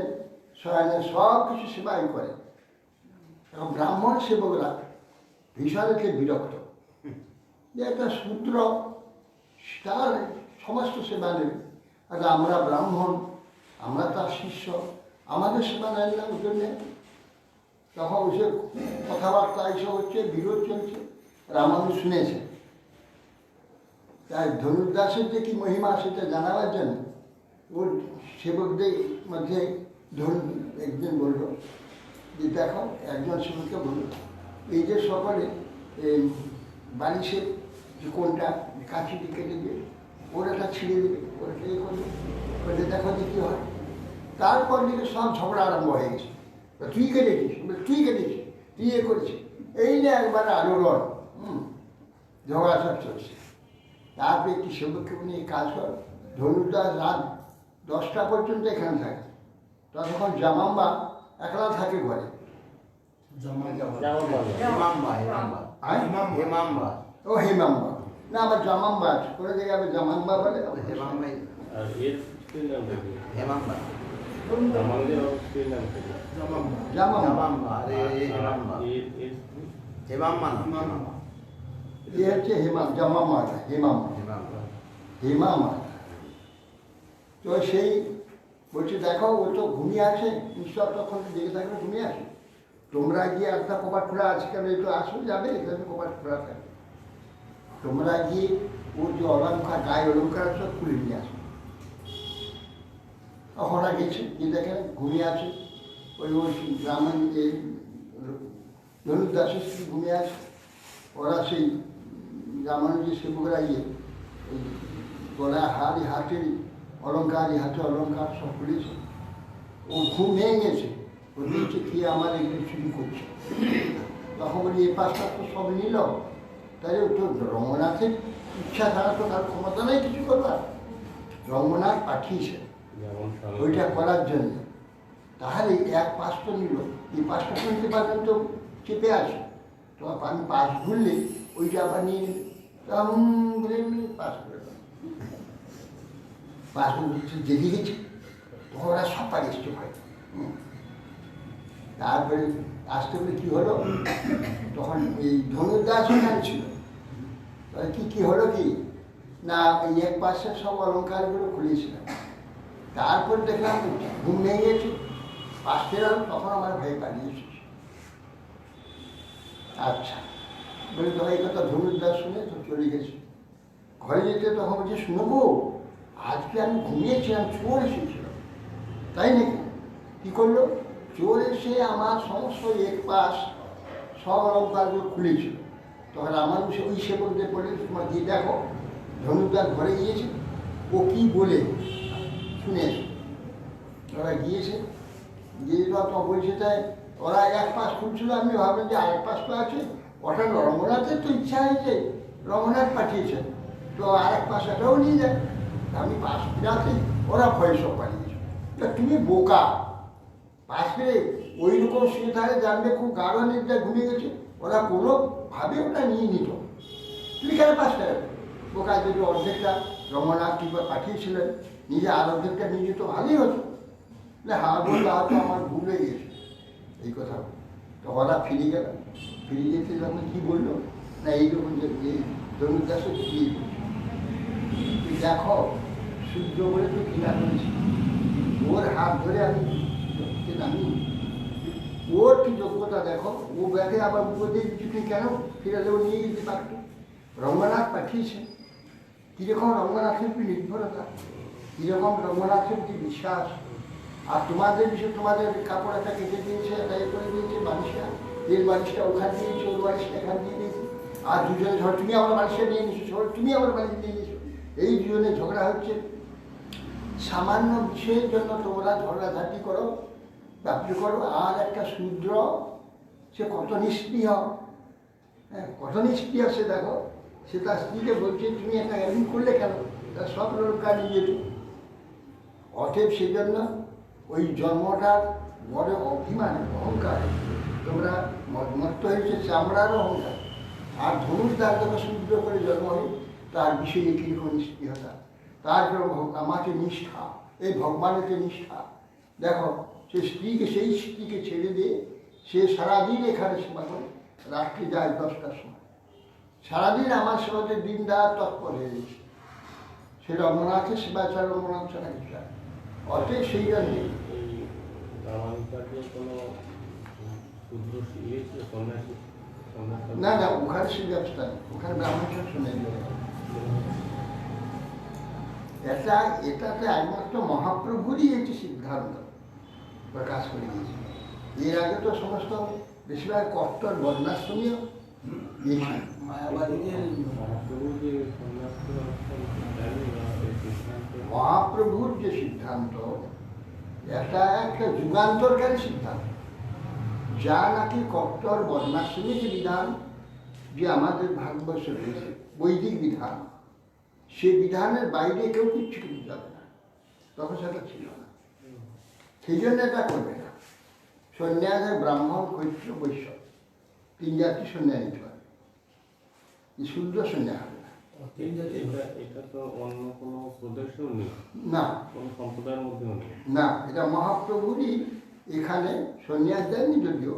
শয়নে সব কিছু সেবাই করে। এবং ব্রাহ্মণ সেবকরা ভীষণকে বিরক্ত যে একটা শূদ্র তার সমস্ত সেবা নেবে, আর আমরা ব্রাহ্মণ, আমরা তার শিষ্য, আমাদের সেবা নেন না ওই জন্যে। তখন সে কথাবার্তা এসব হচ্ছে, বিরোধ চলছে, রামানু শুনেছে। তাই ধনুর্দাসের যে কি মহিমা সেটা জানাবার জন্য ওর সেবকদের মধ্যে একজন বলল যে দেখো, একজন সেবককে বলল এই যে সকলে বালিশের যে কোনটা কাছি কেটে দেবে, ওরাটা ছিঁড়ে দেবে, ওরাটা এ করবে, ওটা দেখো যে কী হয়। তারপর দিকে সব ঝগড়া আরম্ভ হয়ে গেছে, তুই কেটেছিস, তুই কেটেছিস, তুই এ করেছিস, এই না একবারে আলোড়ন, ঝগড়া সব চলছে। তারপরে একটি সেবককে নিয়ে কাজ কর, ধনুর্দাস রাত 10টা পর্যন্ত এখানে থাকে। তখন জামাম্বা একলা থাকে ঘরে। ও হেমাম্বা না, আবার জামাম্বা আছে, কোনো জায়গায় আবার জামাম্বা বলে, এ হচ্ছে জামাম্বা, হেমাম্বা। তো সেই বলছে দেখো, ও তো ঘুমিয়ে আছে, ঈশ্বর তখন দেখে থাকলে ঘুমিয়ে আছে, তোমরা গিয়ে একটা কপাট খোলা আছে, কেন একটু আসো যাবে, এখানে কপাট খোলা থাকে, তোমরা গিয়ে ওর যে অলঙ্কার, গায়ে অলঙ্কার সব খুলে নিয়ে আসো। ওরা গেছে, গিয়ে দেখেন ঘুমিয়ে আছে, ওই ব্রাহ্মণ এই ধনুর্দাসের স্ত্রী ঘুমিয়ে আছে। ওরা সেই ব্রাহ্মণের যে সেবকরা গিয়ে ওই গলায় হাতের অলঙ্কার, হাতে অলঙ্কার সব খুলেছে। ও ঘুম ভেঙে গেছে, ও দিয়েছে খেয়ে আমার এগুলো চুরি করছে। তখন বলি এই পাশটা তো সব নিল, তাহলে ও তো রঙ্গনাথের ইচ্ছা ছাড়া তো তার ক্ষমতা নেই কিছু করবার, রঙ্গনাথ পাঠিয়েছে ওইটা করার জন্য। তাহলে এক পাশ তো নিল, এই পাশটা নিতে পারবেন তো চেপে আসে, তো আমি পাশ ঘুরলে ওইটা আবার নিয়ে নেবে, বলে পাশ করে পাশ দেখে গেছে। তখন ওরা সব পারে এসছে ভাই। তারপরে আসতে বলে কী হলো, তখন এই ধনুর্দাস ওখানে ছিল। তাহলে কী হলো কি না, এই এক পাশের সব অলঙ্কারগুলো খুলেছিলাম। তারপর দেখলাম ঘুম ভেঙে গেছে, ফার্স্ট ইয়ার তখন আমার ভাই পালিয়ে এসেছে। আচ্ছা, বলি তো এই কথা ধনুর্দাস শুনে তো চলে গেছে। ঘরে যেতে তখন বলছে, শুনবো আজকে আমি ঘুমিয়েছিলাম, চোর এসেছিল। তাই নাকি? কী করলো? চোর এসে আমার সমস্ত এক পাশ সব অলঙ্কারগুলো খুলেছিল। তখন আমার ওই সেবকদের বলে, তোমার গিয়ে দেখো ধনুর্দাস ঘরে গিয়েছে, ও কি বলে শুনে এসো। ওরা গিয়েছে, গিয়ে তখন বলছে, তাই ওরা এক পাশ খুলছিল, আমি ভাবলাম যে আরেক পাশ তো আছে, ওটা রঙ্গনাথের তো ইচ্ছা হয়েছে, রঙ্গনাথ পাঠিয়েছেন, তো আরেক পাশ এটাও নিয়ে যায়। আমি পাশ ফিরাতে ওরা ভয় সব পালিয়েছে। তা তুমি বোকা, পাশ ফিরে ওই রকম শুয়ে থাকে, জানবে খুব গাঢ় নিদ্রায় ঘুমিয়ে গেছে, ওরা কোনোভাবে ওটা নিয়ে নিত। তুমি কেন পাশ ফেরাবে? বোকা, যদি অর্ধেকটা রঙ্গনাথ কিংবা পাঠিয়েছিলেন, নিজে আর অর্ধেকটা নিয়ে যেত, ভালোই হতো। না হ্যাঁ বললে হয়তো আমার ভুল হয়ে গেছে এই কথা। তো ওরা ফিরে গেল, ফিরে যেতে যখন কী বললো, না এইরকম যে ধনুর্দাসও কি দেখো সূর্য বলে তো কিনা করেছি, ওর হাত ধরে আমি নামি, ওর কি যোগ্যতা দেখো, ও ব্যাগে আবার উপদেশ দিচ্ছি কেন, ফিরে দেবো নিয়ে যেতে পারতো। রঙ্গনাথ পাঠিয়েছে, কীরকম রঙ্গনাথের কি নির্ভরতা, কীরকম রঙ্গনাথের কি বিশ্বাস। আর তোমাদের বিষয়ে তোমাদের কাপড় একটা কেটে দিয়েছে, একটা এ করে দিয়েছে, বালিশটা এর বালিশটা ওখান দিয়েছে, ওর বালিশটা এখান দিয়ে দিয়েছে, আর দুজনে ধর তুমি আমার বালিশটা নিয়ে নিয়েছো, তুমি আমার বালিশ নিয়ে নিয়েছো, এই দুজনে ঝগড়া হচ্ছে। সামান্য বিষয়ের জন্য তোমরা ঝগড়াঝাটি করো, ব্যাপার করো। আর একটা শূদ্র সে কত নিষ্ক্রিয়, হ্যাঁ কত নিষ্ক্রিয় সে দেখো। সে তার স্ত্রীকে বলছে, তুমি একটা এমন করলে কেন, তার সব লোকটা নিয়ে যেত। অতএব সেই জন্য ওই জন্মটার বড় অভিমান, অহংকার, তোমরা মত হয়েছে চামড়ার অহংকার। আর ধনুর্দাস যখন শূদ্র করে জন্ম হয়, তার বিষয়ে কীরকম নিষ্ক্রিয়তা, তার আমাকে নিষ্ঠা, এই ভগবানের যে নিষ্ঠা দেখো। সে স্ত্রীকে, সেই স্ত্রীকে ছেড়ে দিয়ে সে সারাদিন এখানে সেবা করে, রাত্রি যায় 10টার সময়, সারাদিন আমার সেবাতে দিন দেওয়ার তৎপর হয়ে গেছে। সে রঙ্গনাথের সেবা ছাড়া, রঙ্গনাথ ছাড়া কিছু না। অতএব সেই জন্যে না না, ওখানে সে ব্যবস্থা নেই, ওখানে ব্রাহ্মণ শুনে দেবে। এটাতে একমাত্র মহাপ্রভুরই একটি সিদ্ধান্ত প্রকাশ করে দিয়েছে। এর আগে তো সমস্ত বেশিরভাগ কট্টর বর্ণাশ্রমীয় মহাপ্রভুর যে সিদ্ধান্ত, এটা একটা যুগান্তরকারী সিদ্ধান্ত, যা নাকি কট্টর বর্ণাশ্রমী যে বিধান, যে আমাদের ভারতবর্ষে রয়েছে বৈদিক বিধান, সে বিধানের বাইরে কেউ কিচ্ছু কিন্তু যাবে না, তখন সেটা ছিল না। সেই জন্য এটা করবে না। সন্ন্যাসের ব্রাহ্মণ, কৈত্র, বৈশ্য 3 জাতি সন্ন্যাস নিতে পারে, শুদ্ধ সন্ন্যাস হবে না। এটা তো অন্য কোনো প্রদেশেও নেই, না কোনো সম্প্রদায়ের মধ্যেও নেই। না, এটা মহাপ্রভুরই এখানে সন্ন্যাস দেননি, যদিও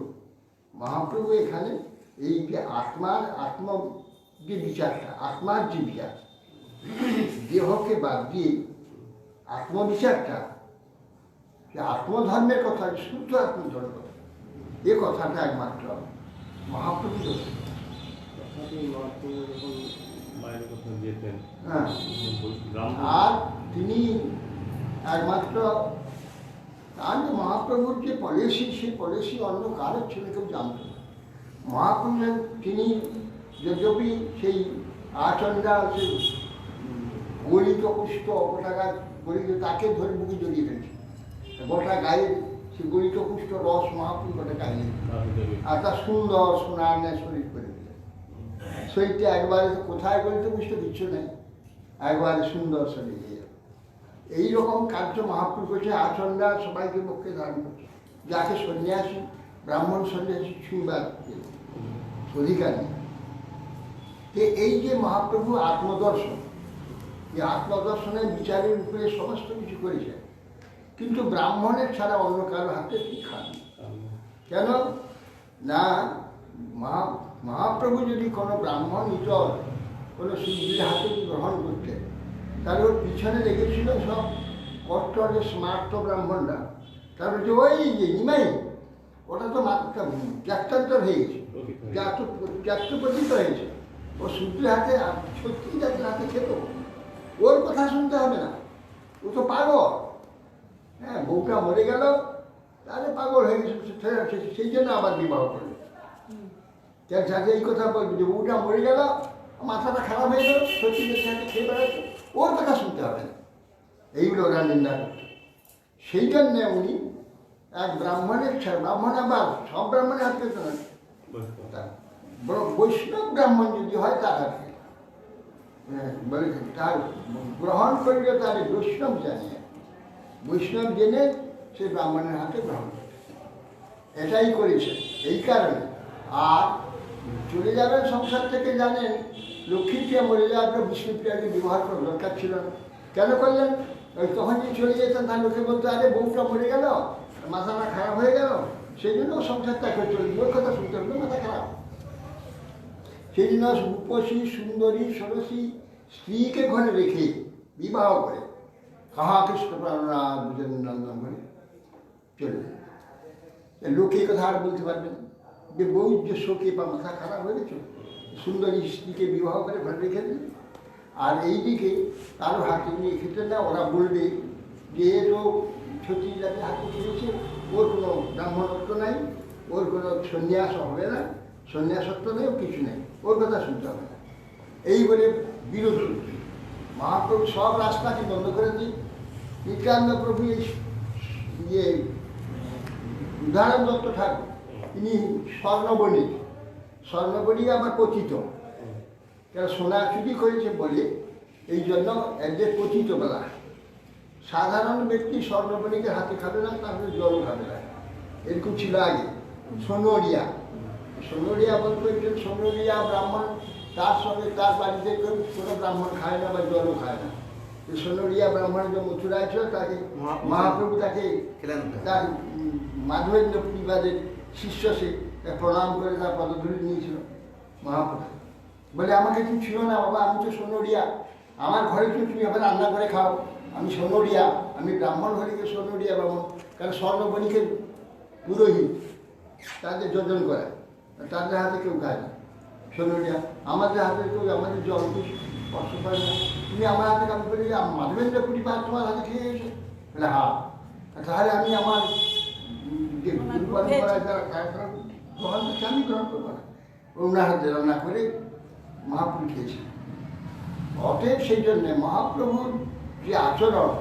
মহাপ্রভু এখানে এই যে আত্ম যে বিচারটা, আত্মার যে বিচার, দেহকে বাদ দিয়ে আত্মবিচারটা, যে আত্মধর্মের কথা, শুদ্ধ আত্মধর্মের কথা, এ কথাটা একমাত্র মহাপ্রভু। বাইরে কোথাও যেতেন, হ্যাঁ, আর তিনি একমাত্র তার যে মহাপ্রভুর যে পলিসি, সেই পলিসি অন্য কারোর ছিল কেউ জানত না। মহাপ্রভু তিনি যদ্যপি সেই আচণ্ডা, সেই গলিত পুষ্প গোটা গাছ গলিত, তাকে ধরে বুকে জড়িয়ে ফেলছে, গোটা গায়ে সে গলিত পুষ্প রস মহাপ্রভু গোটা গায়ে, আর তার সুন্দর সোনার নেয় শরীর করে দিলেন। শরীরটা একবারে কোথায় গলিত পুষ্প কিচ্ছু নেই, একবারে সুন্দর শরীর। এইরকম কার্য মহাপ্রভু করছে। আচণ্ডা সবাইকে পক্ষে ধারণ করছে, যাকে সন্ন্যাসী, ব্রাহ্মণ সন্ন্যাসী ছুঁবার অধিকার নেই। এই যে মহাপ্রভু আত্মদর্শন, এই আত্মদর্শনের বিচারের উপরে সমস্ত কিছু করেছে, কিন্তু ব্রাহ্মণের ছাড়া অন্য কারো হাতে কি খান। কেন না, মহাপ্রভু যদি কোনো ব্রাহ্মণ ইতর কোনো শিল্পীর হাতে গ্রহণ করতেন, তাহলে ওর পিছনে লেগেছিল সব কট্টরের স্মার্ত ব্রাহ্মণরা, তারপরে যে ওই যে নিমাই, ওটা তো মাত্রা ত্যাক্তান্তর হয়ে গেছে, ত্যাক্তপতিত হয়েছে। ও সূর্যের হাতে সত্যি যাদের হাতে খেত, ওর কথা শুনতে হবে না, ও তো পাগল। হ্যাঁ, বউটা মরে গেল, তাহলে পাগল হয়ে গেছে, সেই জন্য আবার বিবাহ করবে। যাকে এই কথা বলবে যে বউটা মরে গেল, মাথাটা খারাপ হয়ে গেল, সত্যি হাতে খেয়ে বেড়াচ্ছে, ওর কথা শুনতে হবে না, এইগুলো ওরা নিন্দা করছে। সেই জন্যে উনি এক ব্রাহ্মণের ব্রাহ্মণ, আবার সব ব্রাহ্মণের হাত পেত না, বৈষ্ণব ব্রাহ্মণ যদি হয় তার হাতে বলে তার গ্রহণ করলে তার বৈষ্ণব জানিয়ে, বৈষ্ণব জেনে সে ব্রাহ্মণের হাতে গ্রহণ করে, এটাই করেছে। এই কারণে আর চলে যাবেন সংসার থেকে, জানেন লক্ষ্মীপ্রিয়া মরে যাওয়ার পর বিষ্ণুপ্রিয়াকে ব্যবহার করার দরকার ছিল না। কেন করলেন? ওই তখন যদি চলে যেতেন তার লোকে বলতো আরে বউটা মরে গেল, মাথাটা খারাপ হয়ে গেল, সেই জন্য সংসার ত্যাগ করে চলে, ওর কথা শুনতে হবে, মাথা খারাপ। সেই জন্য রূপসী সুন্দরী ষোড়শী স্ত্রীকে ঘরে রেখে বিবাহ করে কাহা কৃষ্ণ প্রাণনা দুজন নন্দন করে চলে যায়। লোকে এই কথা আর বলতে পারবেন যে বউ যে শোকে বা মাথা খারাপ হয়ে গেছে, সুন্দরী স্ত্রীকে বিবাহ করে ঘরে রেখে দিল। আর এইদিকে কারো হাতে নিয়ে খেতে না, ওরা বলবে যে এ তো ছত্রিশ জাতির হাতে খেয়েছে, ওর কোনো ব্রাহ্মণত্ব নাই, ওর কোনো সন্ন্যাস হবে না, সন্ন্যাসত্ব নেই, ও কিছু নেই, ওর কথা শুনতে হবে না, এই বলে বিরোধ করছে। মহাপ্রভু সব রাস্তাকে বন্ধ করে দিই। নিত্যানন্দ প্রভু এই ইয়ে উদাহরণ দত্ত ঠাকুর, তিনি স্বর্ণবণিক, স্বর্ণবণিক আবার পতিত, কেন সোনা চুরি করেছে বলে এই জন্য এদের পতিত বলা। সাধারণ ব্যক্তি স্বর্ণবণিকের হাতে খাবে না, তাহলে জলও খাবে না, এরকম ছিল আগে। সোনরিয়া, সোনরিয়া বলতে একজন সোনরিয়া ব্রাহ্মণ, তার সঙ্গে তার বাড়িতে কেউ কোনো ব্রাহ্মণ খায় না বা জলও খায় না। সোনরিয়া ব্রাহ্মণ যে মথুরায় ছিল, তাকে মহাপ্রভু তাকে তার মাধবেন্দ্র পরিবারের শিষ্য, সে প্রণাম করে তার পদধূলি নিয়েছিল। মহাপ্রভু বলে আমাকে তুমি ছিল না বাবা, আমি তো সোনরিয়া, আমার ঘরে তুমি আবার রান্না করে খাও, আমি সোনরিয়া, আমি ব্রাহ্মণ ঘরে গিয়ে সোনরিয়া ব্রাহ্মণ, কারণ স্বর্ণবণিকের পুরোহিত তাদের যোজন করে, তাদের হাতে কেউ খায় না সোনরিয়া, আমাদের হাতে কেউ আমাদের জল কষ্ট করে না, তুমি আমার হাতে কাম করে মাধবেন্দ্র পরিবার তোমার হাতে খেয়ে গেছে। বলে হ্যাঁ, তাহলে আমি আমার যে গুরু পরম্পরায় যারা গ্রহণ করছে আমি গ্রহণ করবো না, ওনার হাতে রান্না করে মহাপ্রভু খেয়েছে। অতএব সেই জন্যে মহাপ্রভুর যে আচরণ,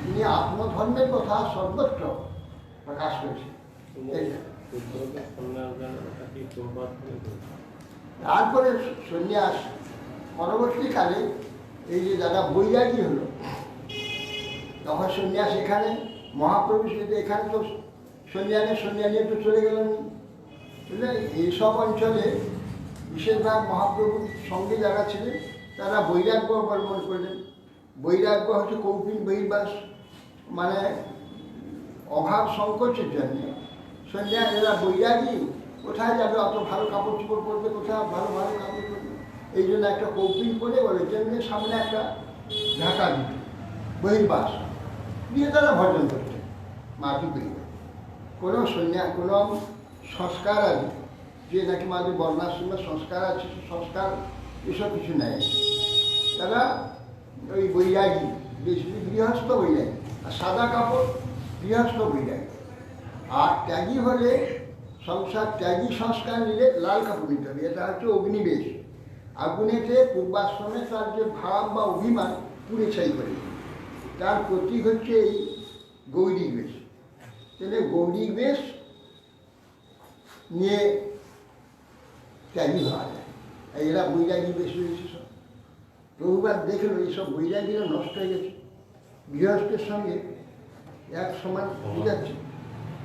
তিনি আত্মধর্মের কথা সর্বত্র প্রকাশ করেছে। তারপরে সন্ন্যাস পরবর্তীকালে এই যে যারা বৈরাগী হলো, তখন সন্ন্যাস এখানে মহাপ্রভু সেটা এখানে তো সন্ন্যাসী তো চলে গেলেন, বুঝলে। এইসব অঞ্চলে বিশেষভাগ মহাপ্রভুর সঙ্গে যারা ছিলেন তারা বৈরাগ্য অবলম্বন করলেন। বৈরাগ্য হচ্ছে কৌপিন বহির্বাস, মানে অভাব সংকোচের জন্যে সন্ধ্যা এরা বৈরাগী কোথায় যাবে, অত ভালো কাপড় চোপড় পরবে, কোথায় ভালো ভালো কাপড় পরবে, এই জন্য একটা কৌপিন পরে বলে জন্য সামনে একটা ঢাকা দিত বহির্বাস দিয়ে তারা ভজন করছে মাটি বহির্বাস। কোনো সন্ধ্যা কোনো সংস্কার আছে যে নাকি মাঝে বর্ণাশ্রমের সংস্কার আছে, সংস্কার এসব কিছু নেই, তারা ওই বৈরাগী, বেশি গৃহস্থ বৈরাগী, আর সাদা কাপড় গৃহস্থ বৈরাগী। আর ত্যাগী হলে সংসার ত্যাগী সংস্কার নিলে লাল কাপড় নিতে হবে, এটা হচ্ছে অগ্নিবেশ। আগুনেতে পূর্বাশ্রমে তার যে ভাব বা অভিমান পুড়ে ছাই করে, তার প্রতীক হচ্ছে এই গৌরী বেশ। তাহলে গৌরী বেশ নিয়ে ত্যাগী হওয়া যায়, এরা বৈরাগী বেশ হয়েছে সব। প্রভুপাদ দেখলো এইসব বৈরাগীরা নষ্ট হয়ে গেছে, গৃহস্থের সঙ্গে এক সমান হয়ে যাচ্ছে,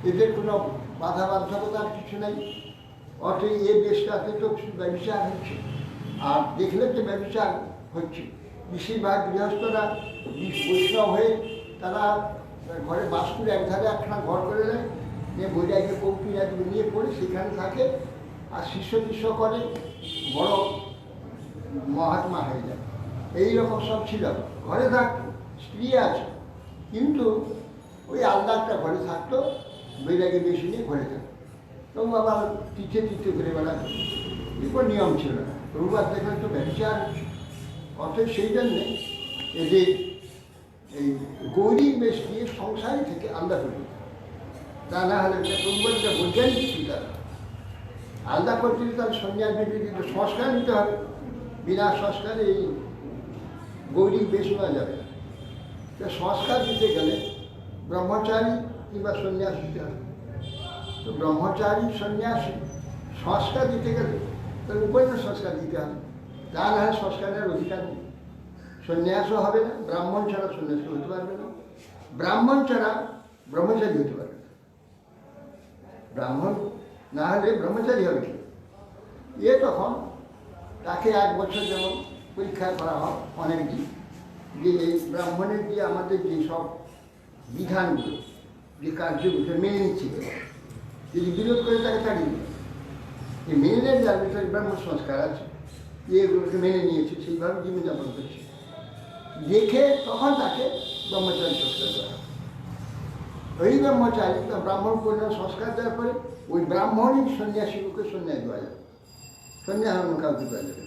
এদের কোনো বাধা বাধ্যকতার কিছু নেই। অতএব এ দেশটাতে তো ব্যবচার হচ্ছে, আর দেখলে যে ব্যবচার হচ্ছে, বেশিরভাগ গৃহস্থরা বৈষ্ণব হয়ে তারা ঘরে বাস করে একধারে একখানা ঘর করে নেয়, নিয়ে বৈরাগী কৌপিন নিয়ে পড়ে সেখানে থাকে, আর শিষ্য টিষ্য করে, বড় মহাত্মা হয়ে যায়। এইরকম সব ছিল, ঘরে থাকতো, স্ত্রী আছে, কিন্তু ওই আলাদা একটা ঘরে থাকতো, বৈরাগী বেশি নিয়ে ঘরে থাকতো, তবু আবার তিথে তিথে ঘুরে বেড়াতো, এরপর নিয়ম ছিল না। প্রভুপাদ দেখলে তো ব্যবচার, অর্থাৎ সেই জন্যে এদের এই গৌরী বেশ দিয়ে সংসারী থেকে আলাদা করে দিত। তা না হলে প্রভুপাদটা বৈজ্ঞানিক চিন্তা আলাদা করতে দিতে তার সন্ন্যাস দিতে দিতে সংস্কার নিতে হবে, বিনা সংস্কারে এই গৌরী বেশ নেওয়া যাবে না। সংস্কার দিতে গেলে ব্রহ্মচারী কিংবা সন্ন্যাস দিতে হবে। তো ব্রহ্মচারী সন্ন্যাসী সংস্কার দিতে গেলে তার উপরে সংস্কার দিতে হবে, তা না হয় সংস্কারের অধিকার নেই। সন্ন্যাসও হবে না, ব্রাহ্মণ ছাড়া সন্ন্যাসী হতে পারবে না, ব্রাহ্মণ ছাড়া ব্রহ্মচারী হতে পারবে না। ব্রাহ্মণ না হলে ব্রহ্মচারী হবে কি? তখন তাকে 1 বছর যেমন পরীক্ষা করা হয় অনেক দিন, যে এই ব্রাহ্মণের যে আমাদের যেসব বিধানগুলো, যে কার্যগুলো মেনে নিচ্ছে, যদি বিরোধ করে তাকে তাড়িয়ে দেবে। যে মেনে নেন যার ভিতরে ব্রাহ্মণ সংস্কার আছে, এগুলোকে মেনে নিয়েছে, সেইভাবে জীবনযাপন করছে, দেখে তখন তাকে ব্রহ্মচারী সংস্কার দেওয়া হয়। ওই ব্রহ্মচারী বা ব্রাহ্মণ পরিণাম সংস্কার দেওয়ার পরে ওই ব্রাহ্মণই সন্ন্যাসীকে সন্ন্যাস দেওয়া যাবে, সন্ন্যাস অন্য কাউকে দেওয়া যাবে।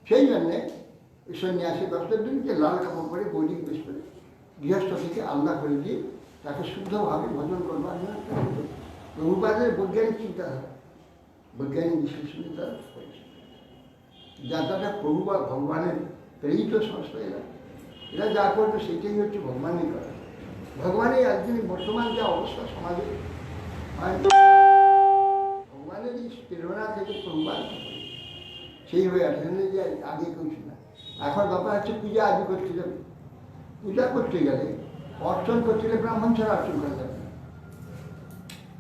সেই জন্যে ওই সন্ন্যাসী ব্যবসার জন্য যে লাল কাপড় পরে বৈদিক বেশ করে গৃহস্থ থেকে আলাদা করে দিয়ে তাকে শুদ্ধভাবে ভজন করবার জন্য প্রভুপাদের বৈজ্ঞানিক চিন্তাধারা, বৈজ্ঞানিক বিশ্লেষণের দ্বারা হয়েছে। যাত্রাটা প্রভুপাদ ভগবানের প্রেরিত সংস্থা, এরা যা করবে সেটাই হচ্ছে ভগবানের করা। ভগবানের একদিন বর্তমান যা অবস্থা সমাজে, ভগবানের এই প্রেরণা থেকে প্রভুপাদ সেইভাবে আসলে যে আগে কেউ ছিল না। এখন ব্যাপার হচ্ছে পূজা আদি করতে যাবে, পূজা করতে গেলে অর্চন করতে গেলে ব্রাহ্মণ ছাড়া অর্চন করা যাবে না।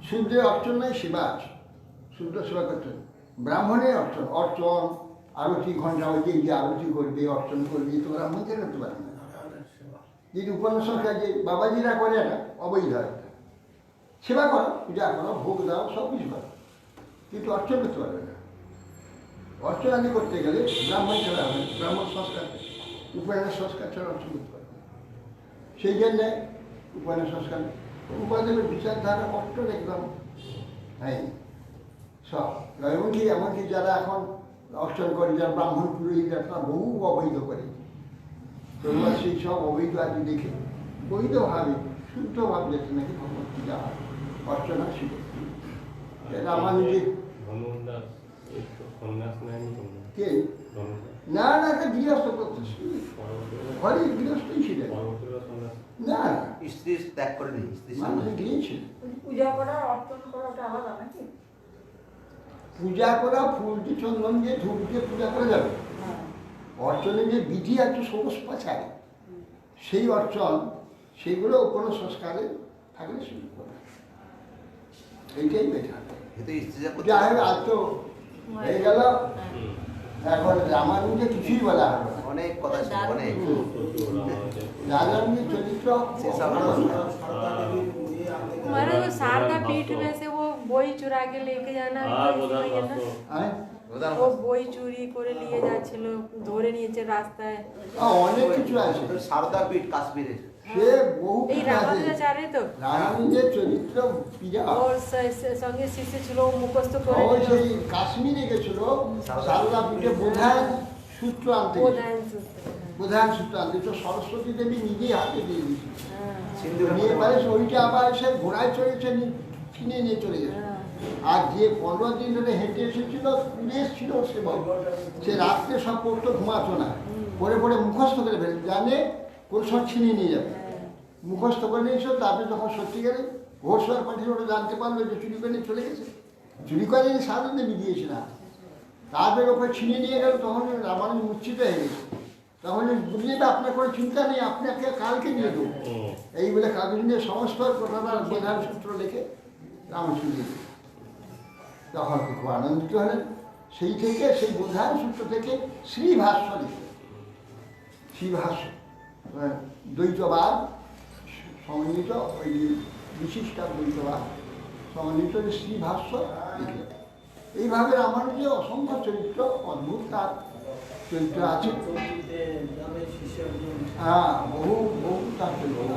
শূদ্রের অর্চন নয়, সেবা আছে, শূদ্র সেবা করতে হবে। ব্রাহ্মণের অর্চন, অর্চন আরতি ঘন্টা হয়েছে, যে আরতি করবে অর্চন করবে, তো ব্রাহ্মণ কে করতে পারবে না। যদি উপন্যাসটা যে বাবাজিরা করে একটা অবৈধ একটা সেবা করো, পূজা করো, ভোগ দাও, সব কিছু করো, কিন্তু অর্চন করতে পারবে না। অর্চন আদি করতে গেলে ব্রাহ্মণ ছাড়া হবে, ব্রাহ্মণ সংস্কার, উপন্যাস সংস্কার ছাড়া অর্চন করতে পারবে না। সেই জন্যে উপন্যাস সংস্কার, উপাদেবের বিচারধারা অর্চন একদম হ্যাঁ সব। এমনকি যারা এখন অর্চন করে, যারা ব্রাহ্মণ পুরোহিতরা, তারা বহু অবৈধ করে। প্রভুপাদ সেই সব অবৈধ আদি দেখে বৈধভাবে শুদ্ধভাবে যাতে নাকি ভগবত পূজা হয়, অর্চনা শিখে। এটা আমার নিজের কে না না, একটা গৃহস্থ করতে ঘরে গৃহস্থই ছিলেন না, স্ত্রী ত্যাগ করে নেই, স্ত্রী মানুষ গিয়েছিল। পূজা করা অর্পণ করা ওটা আলাদা নাকি? পূজা করা ফুল দিয়ে চন্দন দিয়ে ধূপ দিয়ে পূজা করা যাবে। অর্চনের যে বিধি আছে ষোড়শ পাছায়, সেই অর্চন সেগুলো কোনো সংস্কারে থাকলে শুরু করে, এইটাই বেটার। যা হবে আজ তো হয়ে গেল, এখন রামানুজে কিছুই বলা হবে না, অনেক কথা ছিল, অনেক রামানুজের চরিত্র। हमारे वो शारदा पीठ में से वो বই চুরা के लेके जाना, ও বই চুরি করে নিয়ে যাচ্ছিল, ধরে নিয়েছে রাস্তায়। অনেক কিছু আছে, সারদা পীঠ কাশ্মীরের, সে বহু এই রামানুজাচার্য তো রামানুজের চরিত্র পীড়া। ওর সঙ্গে শিষ্য ছিল, ও মুখস্থ করে ওই সেই কাশ্মীরে গেছিল সারদা পীঠে প্রধান সূত্র আনতে, প্রধান সূত্র আনতে তো সরস্বতী দেবী নিজেই হাতে দিয়ে দিয়েছিল, নিয়ে পারে ওইটা আবার সে ঘোড়ায় চড়েছে, কিনে নিয়ে চলে গেছে। আর যে 15 দিন ধরে হেঁটে এসেছিল, পুরে এসেছিল সে রাত্রে সব পড়তো, ঘুমাতো না, পরে পরে মুখস্থ করে ফেলে, জানে কোন সব ছিনিয়ে নিয়ে যাবে, মুখস্থ করে নিয়েছিল। তারপরে যখন সত্যি গেলে ঘোষবার পাঠিয়ে ওটা জানতে পারলো যে চুরি করে নিয়ে চলে গেছে, চুরি করে নিয়ে সারা দেবী দিয়েছে না, তারপরে ওপরে ছিনিয়ে নিয়ে গেল। তখন রামানুজ মূর্ছিত হয়ে গেছে, তখন বুঝলি তো আপনার কোনো চিন্তা নেই, আপনাকে কালকে দিয়ে দেবো, এই বলে কাগজ নিয়ে সমস্ত কথাটা প্রধান সূত্র লিখে রামচন্দ্র দিয়ে দেবে। তখন খুব আনন্দিত হলেন। সেই থেকে, সেই বোধায়ন সূত্র থেকে শ্রীভাষ্য লিখে, শ্রীভাষ্য দ্বৈতবাদ সমন্বিত, ওই বিশিষ্ট দ্বৈতবাদ সমন্বিত শ্রীভাষ্য লিখলেন। এইভাবে রামানুজের অসংখ্য চরিত্র, অদ্ভুত তার চরিত্র আছে। হ্যাঁ, বহু বহু তার চরিত্র।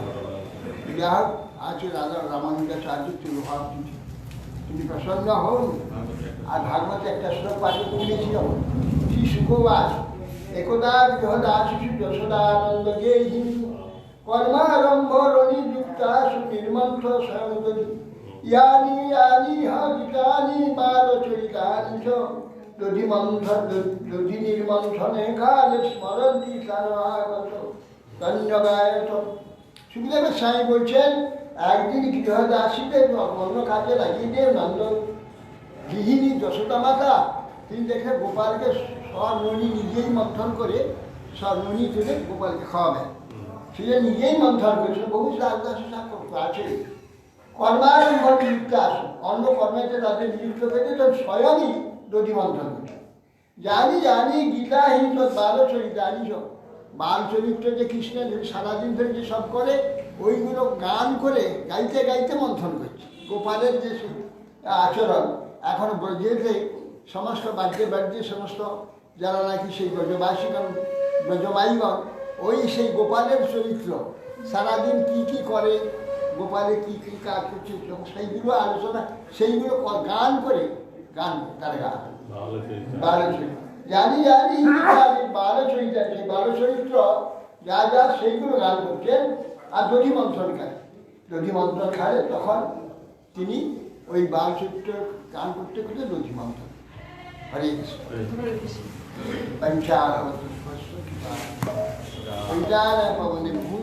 যাই হোক, আছে রাজা রামানুজাচার্য তিরুভাব তিথি, তিনি প্রসন্ন হন। আর ভাগবতে একটা শ্লোক পাঠে তুলেছিল, শ্রী সুখবাস একদা বিহদা শিশু যশোদানন্দ গেহি কর্মারম্ভ রণিযুক্তা সুনির্মন্থ স্বয়ংদী ইয়ানি ইয়ানি হ গীতানি বালচরিতানি চ দধি নির্মন্থনে কালে স্মরন্তি সারভাগত কন্যগায়ত। সুখদেব স্বামী বলছেন, একদিন গৃহদাসীকে অন্য কাজে লাগিয়ে দিয়ে নন্দ গৃহিণী যশোদা মাতা তিনি দেখে গোপালকে স্বর্ণী নিজেই মন্থন করে স্বর্ণী তুলে গোপালকে খাওয়াবেন। সে যে নিজেই মন্থন করেছে, বহু দাসী আছে কর্মারম্ভ নিযুক্ত আসে, অন্য কর্মেতে তাদের নিযুক্ত করেছে, তখন স্বয়ংই দধি মন্থন করছে। জানি জানি গীতাহীন বালচরিত জানি সব বাল চরিত্র যে কৃষ্ণের সারাদিন ধরে যে সব করে ওইগুলো গান করে গাইতে গাইতে মন্থন করছে। গোপালের যে আচরণ এখন ব্রজেতে সমস্ত বাদ্যে বাদ্যে সমস্ত যারা নাকি সেই ব্রজবাসীগণ ব্রজমাইগণ ওই সেই গোপালের চরিত্র সারাদিন কি কি করে, গোপালে কি কি কাজ করছে সেইগুলো আলোচনা, সেইগুলো গান করে গান তারা গান বালচরিত্র জানি জানি বালচরিত্র, সেই বালচরিত্র যা যা সেইগুলো গান করছেন। আর দধি মন্থন খায়, দধি মন্থন খায়, তখন তিনি ওই বালচরিত্র গান করতে করতে দধি মন্থন। হরে কৃষ্ণ পঞ্চারত পবনে ভূ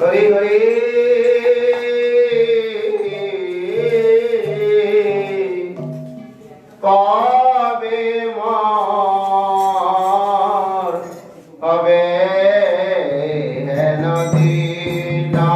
হরি হরি কবে মর হবে নদীনা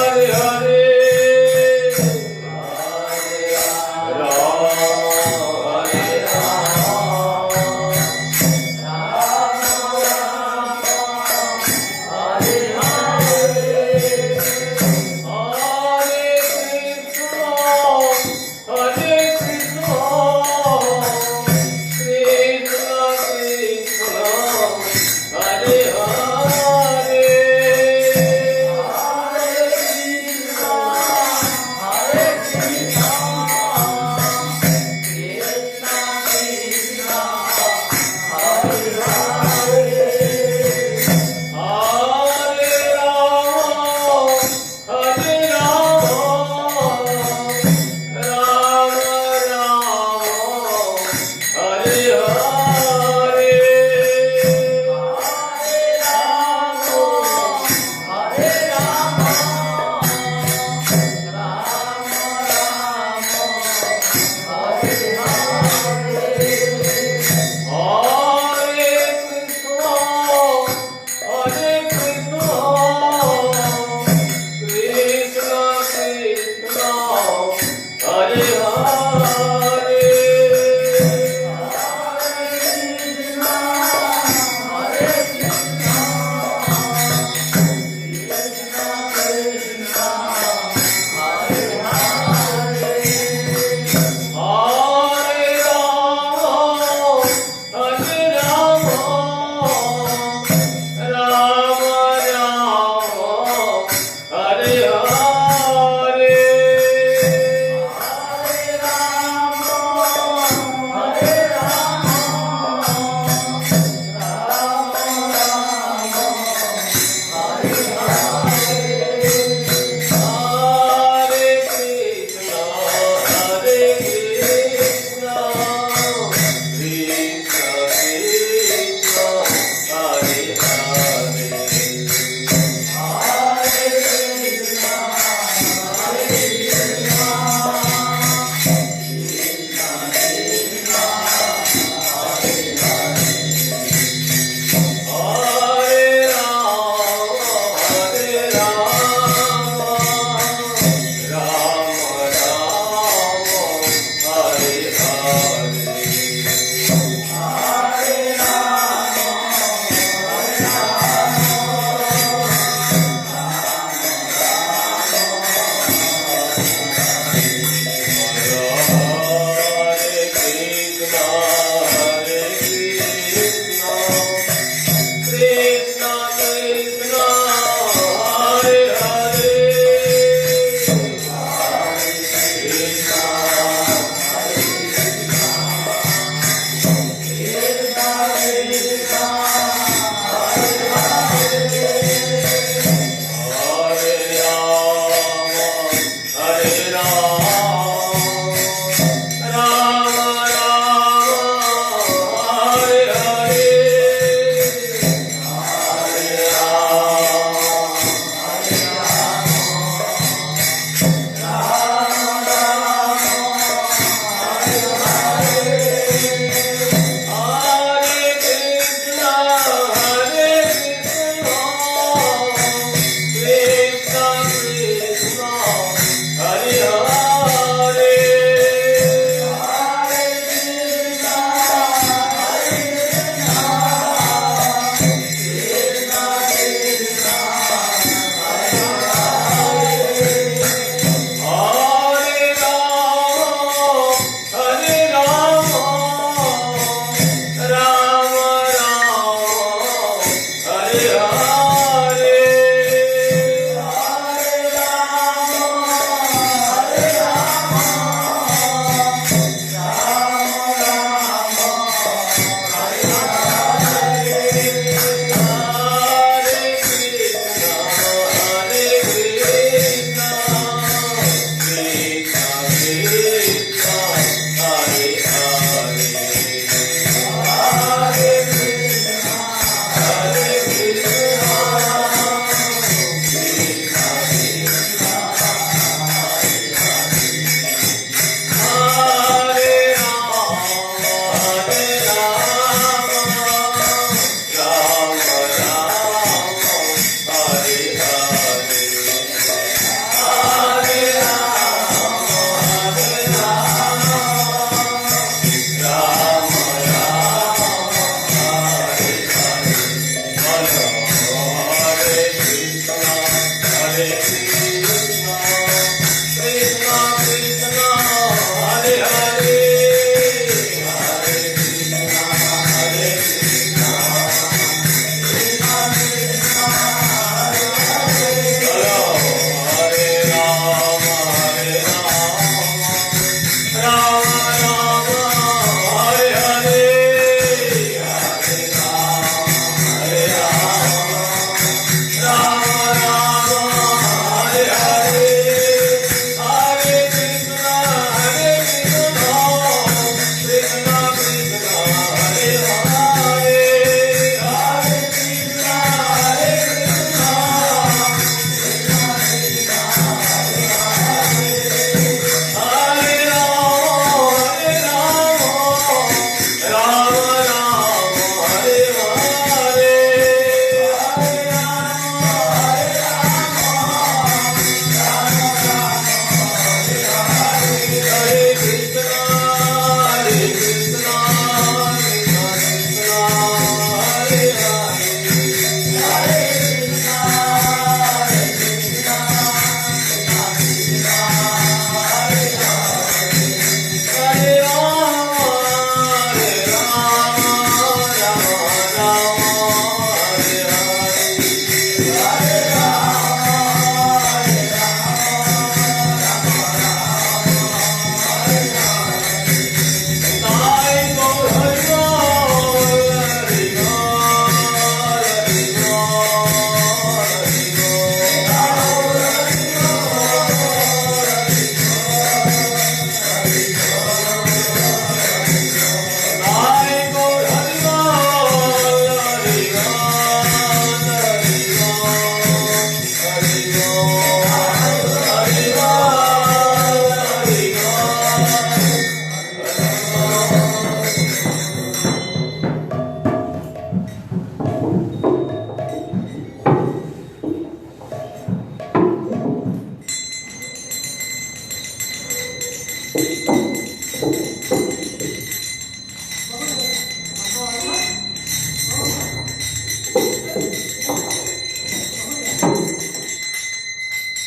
Hare Hare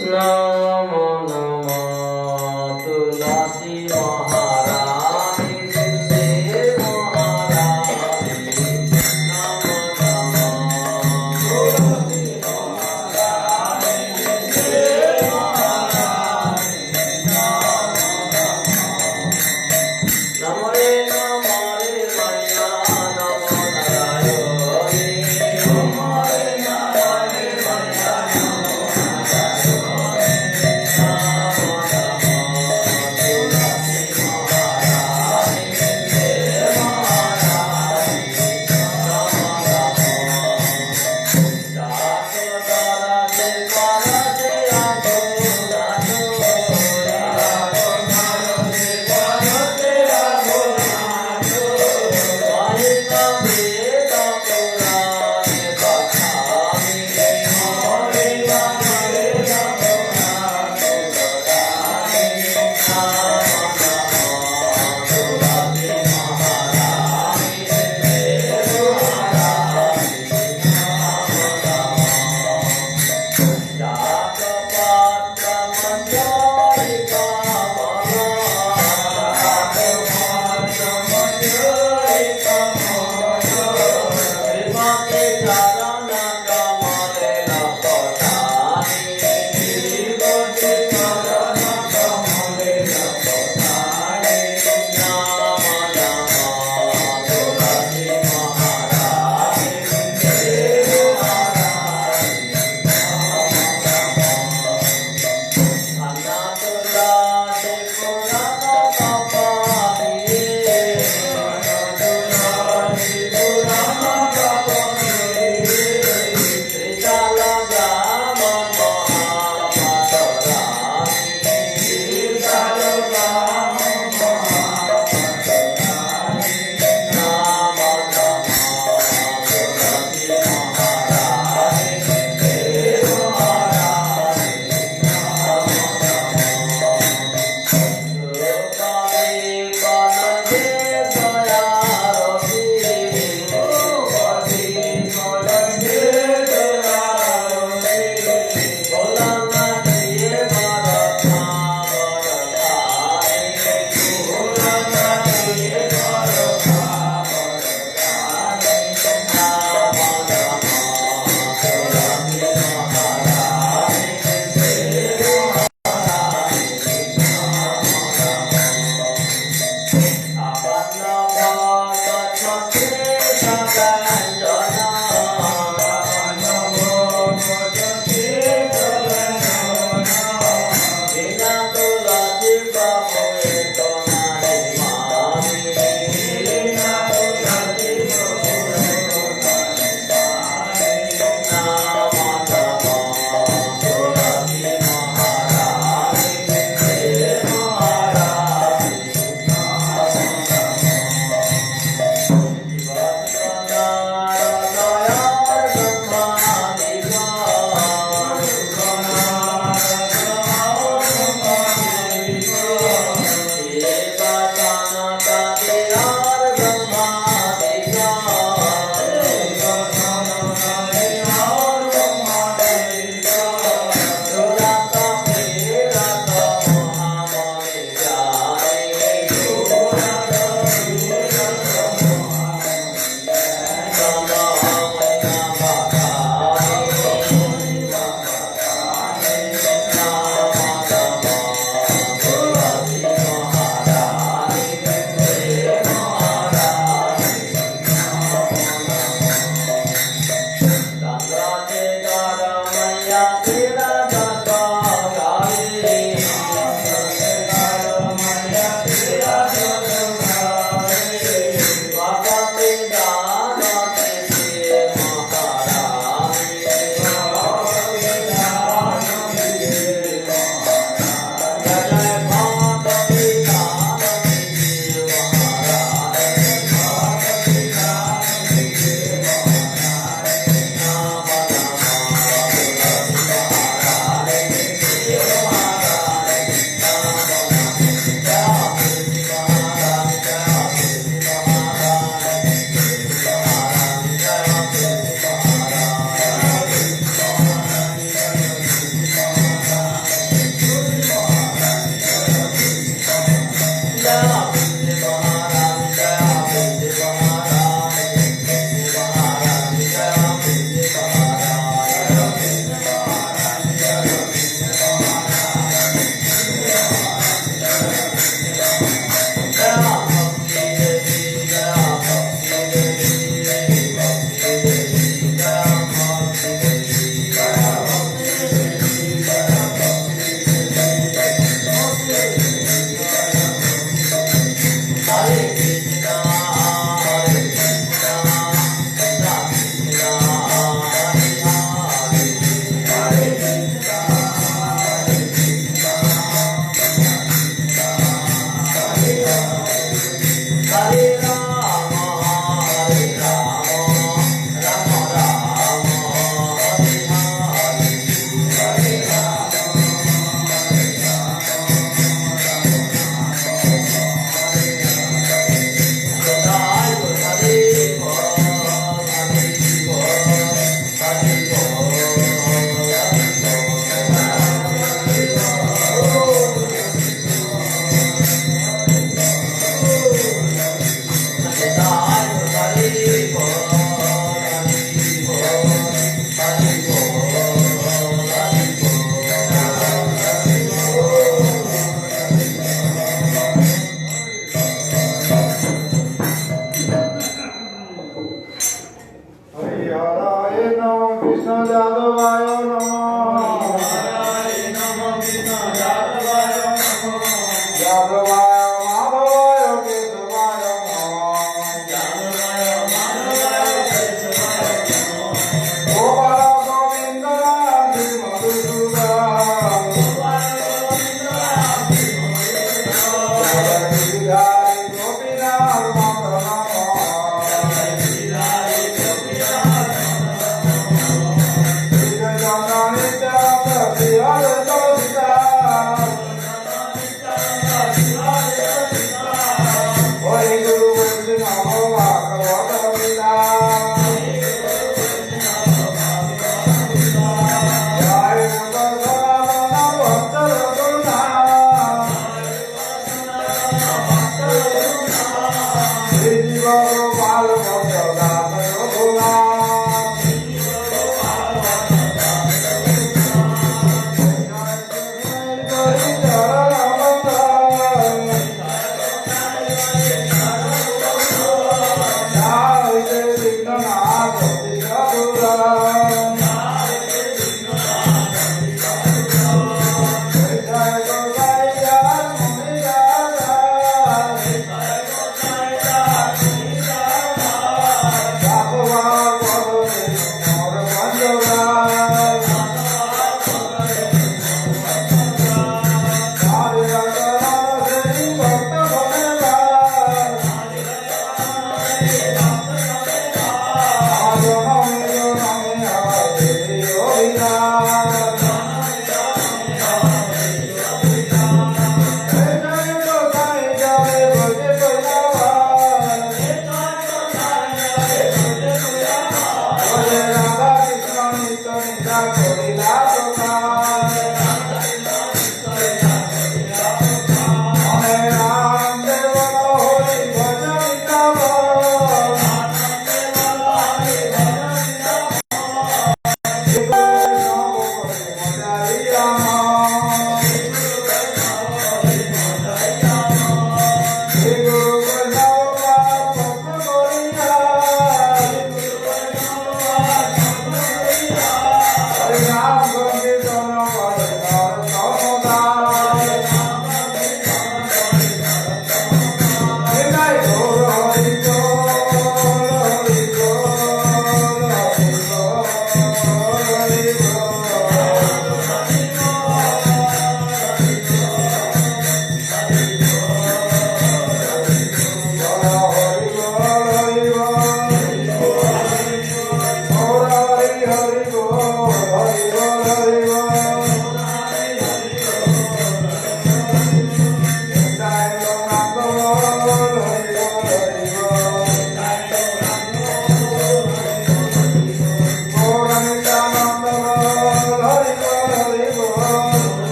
नमो नमो तुलसी महारानी तुलसी महारानी नमो नमो तुलसी महारानी तुलसी महारानी नमो रे मैया नमो नारायणी नमो रे नारायणी मैया नमो नारायणी Hare Krishna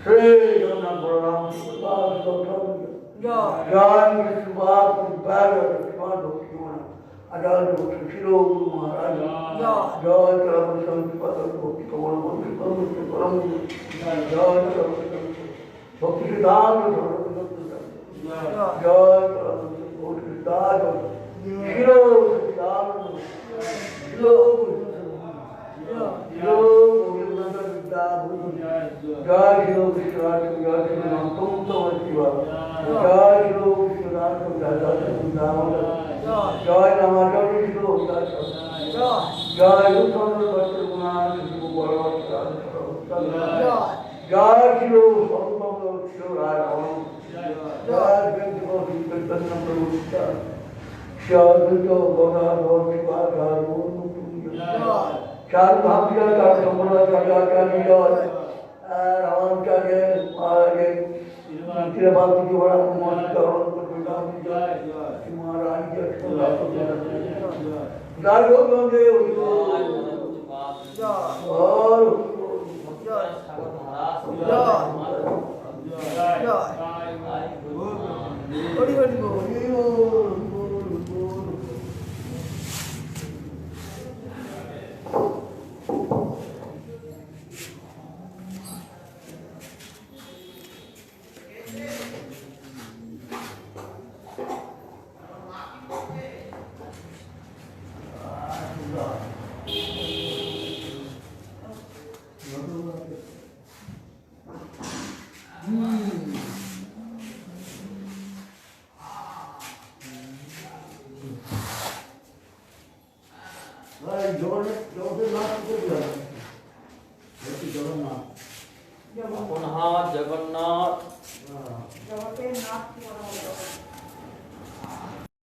শ্রী জগন্নাথ বলরাম জয় সুভাষ আচার্য শিল গুরু মহারাজ জয় ভক্তি কমল জয় ভক্তি সিদ্ধান্ত জয় সিদ্ধান্ত শিল সিদ্ধান্ত জয় শিল কৃষ্ণরাজ জয় শ্রী অন্তম শিবা জয় শিল কৃষ্ণরাজ জয় রামাজয় শিল জয় রূপচন্দ্র কুমার জয় শিল সর্বম শিল রায় জয় শ্রী গদাধর শিবাচার্য চার ভাবিয়া চার সম্প্রদায় জয় রামাচার্য মহারাজের চিরবালতি বড় মহাচরণ মহারাজ হরি হরি বল। জগন্নাথ জগতের নাথ